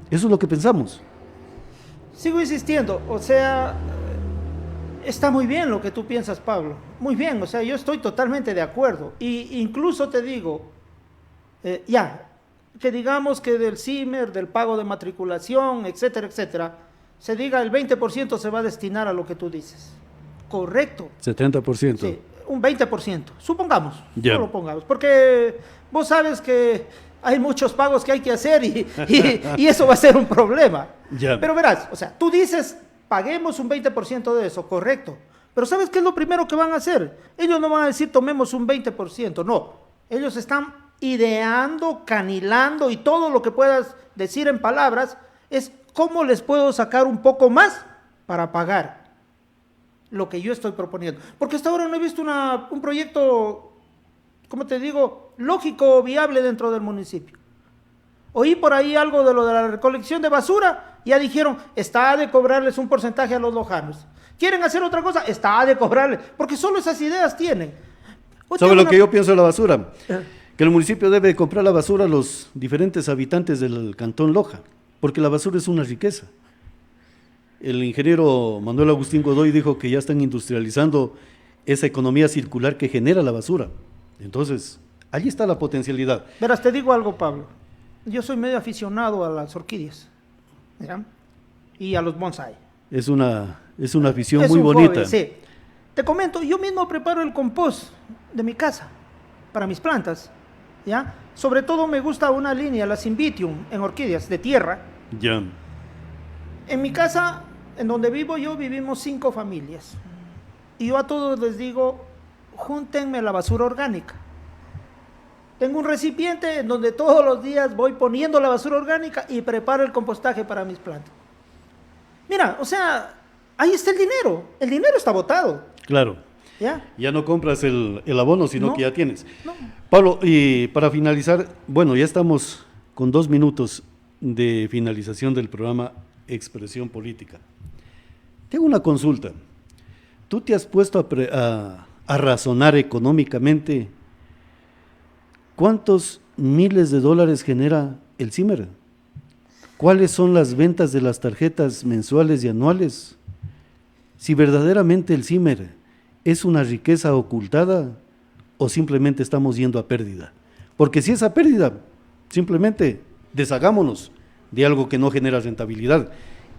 Eso es lo que pensamos. Sigo insistiendo, o sea, está muy bien lo que tú piensas, Pablo. Muy bien, o sea, yo estoy totalmente de acuerdo. Y incluso te digo, que digamos que del CIMER, del pago de matriculación, etcétera, etcétera, se diga el 20% se va a destinar a lo que tú dices. Correcto. 70%. Sí, un 20%, supongamos, Ya. no lo pongamos, porque vos sabes que hay muchos pagos que hay que hacer y eso va a ser un problema. Ya. Pero verás, o sea, tú dices, paguemos un 20% de eso, correcto, pero ¿sabes qué es lo primero que van a hacer? Ellos no van a decir tomemos un 20%, no, ellos están ideando, canilando y todo lo que puedas decir en palabras es cómo les puedo sacar un poco más para pagar lo que yo estoy proponiendo. Porque hasta ahora no he visto un proyecto, ¿cómo te digo?, lógico o viable dentro del municipio. Oí por ahí algo de lo de la recolección de basura, ya dijeron, está de cobrarles un porcentaje a los lojanos. ¿Quieren hacer otra cosa? Está de cobrarles, porque solo esas ideas tienen. ¿Sabe lo que yo pienso de la basura? Que el municipio debe comprar la basura a los diferentes habitantes del Cantón Loja, porque la basura es una riqueza. El ingeniero Manuel Agustín Godoy dijo que ya están industrializando esa economía circular que genera la basura. Entonces, allí está la potencialidad. Verás, te digo algo, Pablo. Yo soy medio aficionado a las orquídeas, ¿ya? Y a los bonsai. Es una afición Es muy un bonita. hobby, sí. Te comento, yo mismo preparo el compost de mi casa para mis plantas, ¿ya? Sobre todo me gusta una línea, la Cymbidium, en orquídeas de tierra. Ya. En mi casa, en donde vivo yo, vivimos 5 familias. Y yo a todos les digo, júntenme la basura orgánica. Tengo un recipiente en donde todos los días voy poniendo la basura orgánica y preparo el compostaje para mis plantas. Mira, o sea, ahí está el dinero está botado. Claro. ¿Ya? Ya no compras el abono, sino No, que ya tienes. no. Pablo, y para finalizar, bueno, ya estamos con 2 minutos de finalización del programa Expresión Política. Tengo una consulta. ¿Tú te has puesto a razonar económicamente cuántos miles de dólares genera el CIMER? ¿Cuáles son las ventas de las tarjetas mensuales y anuales? Si verdaderamente el CIMER es una riqueza ocultada o simplemente estamos yendo a pérdida. Porque si es a pérdida, simplemente deshagámonos de algo que no genera rentabilidad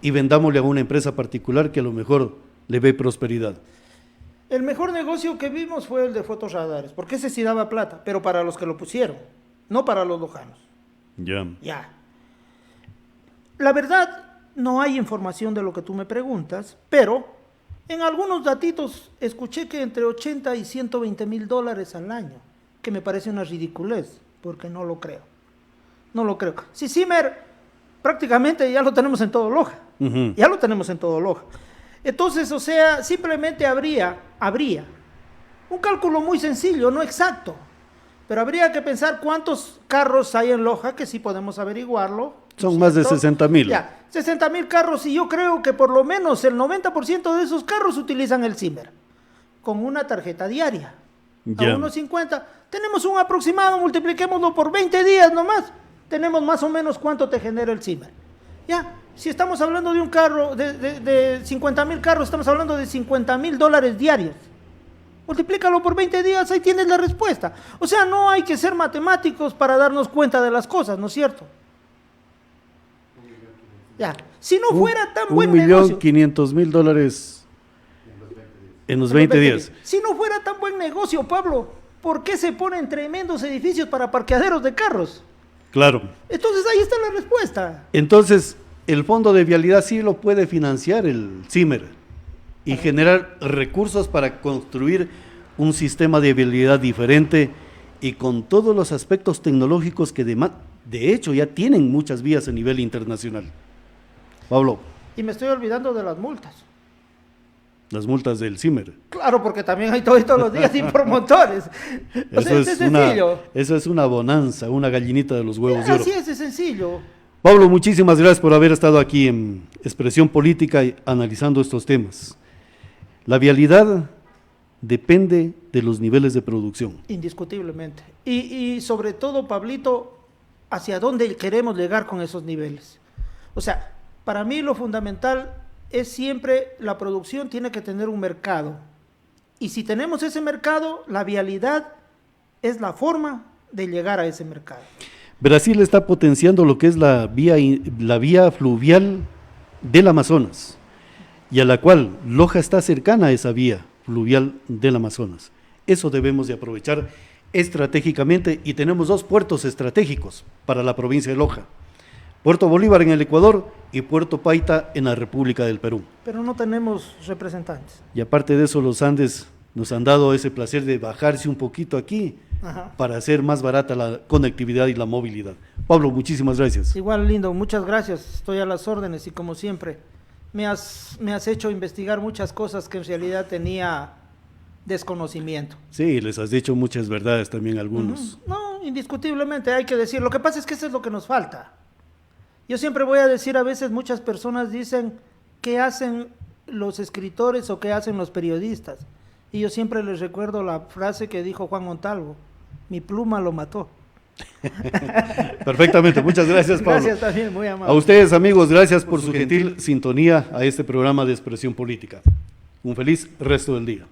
y vendámosle a una empresa particular que a lo mejor le ve prosperidad. El mejor negocio que vimos fue el de fotorradares, porque ese sí daba plata, pero para los que lo pusieron, no para los lojanos. Ya. Ya. La verdad, no hay información de lo que tú me preguntas, pero En algunos datitos escuché que entre 80 y 120 mil dólares al año, que me parece una ridiculez, porque no lo creo. No lo creo. Si Zimmer prácticamente ya lo tenemos en todo Loja. Ya lo tenemos en todo Loja. Entonces, o sea, simplemente habría un cálculo muy sencillo, no exacto, pero habría que pensar cuántos carros hay en Loja, que sí podemos averiguarlo. Son más de 60.000. Ya, 60.000 carros, y yo creo que por lo menos el 90% de esos carros utilizan el Zimmer, con una tarjeta diaria, Ya. a unos 50. Tenemos un aproximado, multipliquémoslo por 20 días nomás, tenemos más o menos cuánto te genera el Zimmer. Ya, si estamos hablando de un carro, de 50.000 carros, estamos hablando de 50.000 dólares diarios. Multiplícalo por 20 días, ahí tienes la respuesta. O sea, no hay que ser matemáticos para darnos cuenta de las cosas, ¿no es cierto? Ya, si no fuera tan buen negocio. $1.500.000 en los 20 días. Si no fuera tan buen negocio, Pablo, ¿por qué se ponen tremendos edificios para parqueaderos de carros? Claro. Entonces ahí está la respuesta. Entonces, el fondo de vialidad sí lo puede financiar el Zimmer y generar recursos para construir un sistema de vialidad diferente y con todos los aspectos tecnológicos que de hecho ya tienen muchas vías a nivel internacional. Pablo, Y me estoy olvidando de las multas. las multas del Zimmer. Claro, porque también hay todos los días y por montones. O sea, es sencillo. Eso es una bonanza, una gallinita de los huevos de oro. Así es sencillo. Pablo, muchísimas gracias por haber estado aquí en Expresión Política y analizando estos temas. La vialidad depende de los niveles de producción. Indiscutiblemente. Y sobre todo, Pablito, ¿hacia dónde queremos llegar con esos niveles? O sea, para mí lo fundamental es siempre la producción tiene que tener un mercado. Y si tenemos ese mercado, la vialidad es la forma de llegar a ese mercado. Brasil está potenciando lo que es la vía fluvial del Amazonas, y a la cual Loja está cercana a esa vía fluvial del Amazonas. Eso debemos de aprovechar estratégicamente, y tenemos dos puertos estratégicos para la provincia de Loja: Puerto Bolívar en el Ecuador y Puerto Paita en la República del Perú. Pero no tenemos representantes. Y aparte de eso, los Andes nos han dado ese placer de bajarse un poquito aquí. Ajá. Para hacer más barata la conectividad y la movilidad. Pablo, muchísimas gracias. Igual, lindo, muchas gracias. Estoy a las órdenes y como siempre, me has hecho investigar muchas cosas que en realidad tenía desconocimiento. Sí, les has dicho muchas verdades también a algunos. No, indiscutiblemente hay que decir. Lo que pasa es que eso es lo que nos falta. Yo siempre voy a decir, a veces muchas personas dicen qué hacen los escritores o qué hacen los periodistas. Y yo siempre les recuerdo la frase que dijo Juan Montalvo: mi pluma lo mató. Perfectamente, muchas gracias, Pablo. Gracias también, muy amable. A ustedes, amigos, gracias por su gentil sintonía a este programa de Expresión Política. Un feliz resto del día.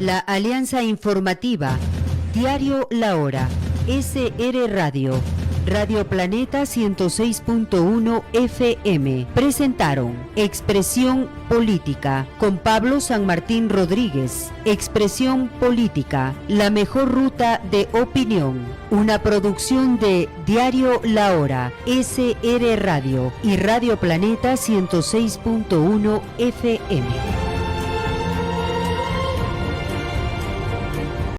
La Alianza Informativa, Diario La Hora, SR Radio, Radio Planeta 106.1 FM presentaron Expresión Política con Pablo San Martín Rodríguez. Expresión Política, la mejor ruta de opinión. Una producción de Diario La Hora, SR Radio y Radio Planeta 106.1 FM.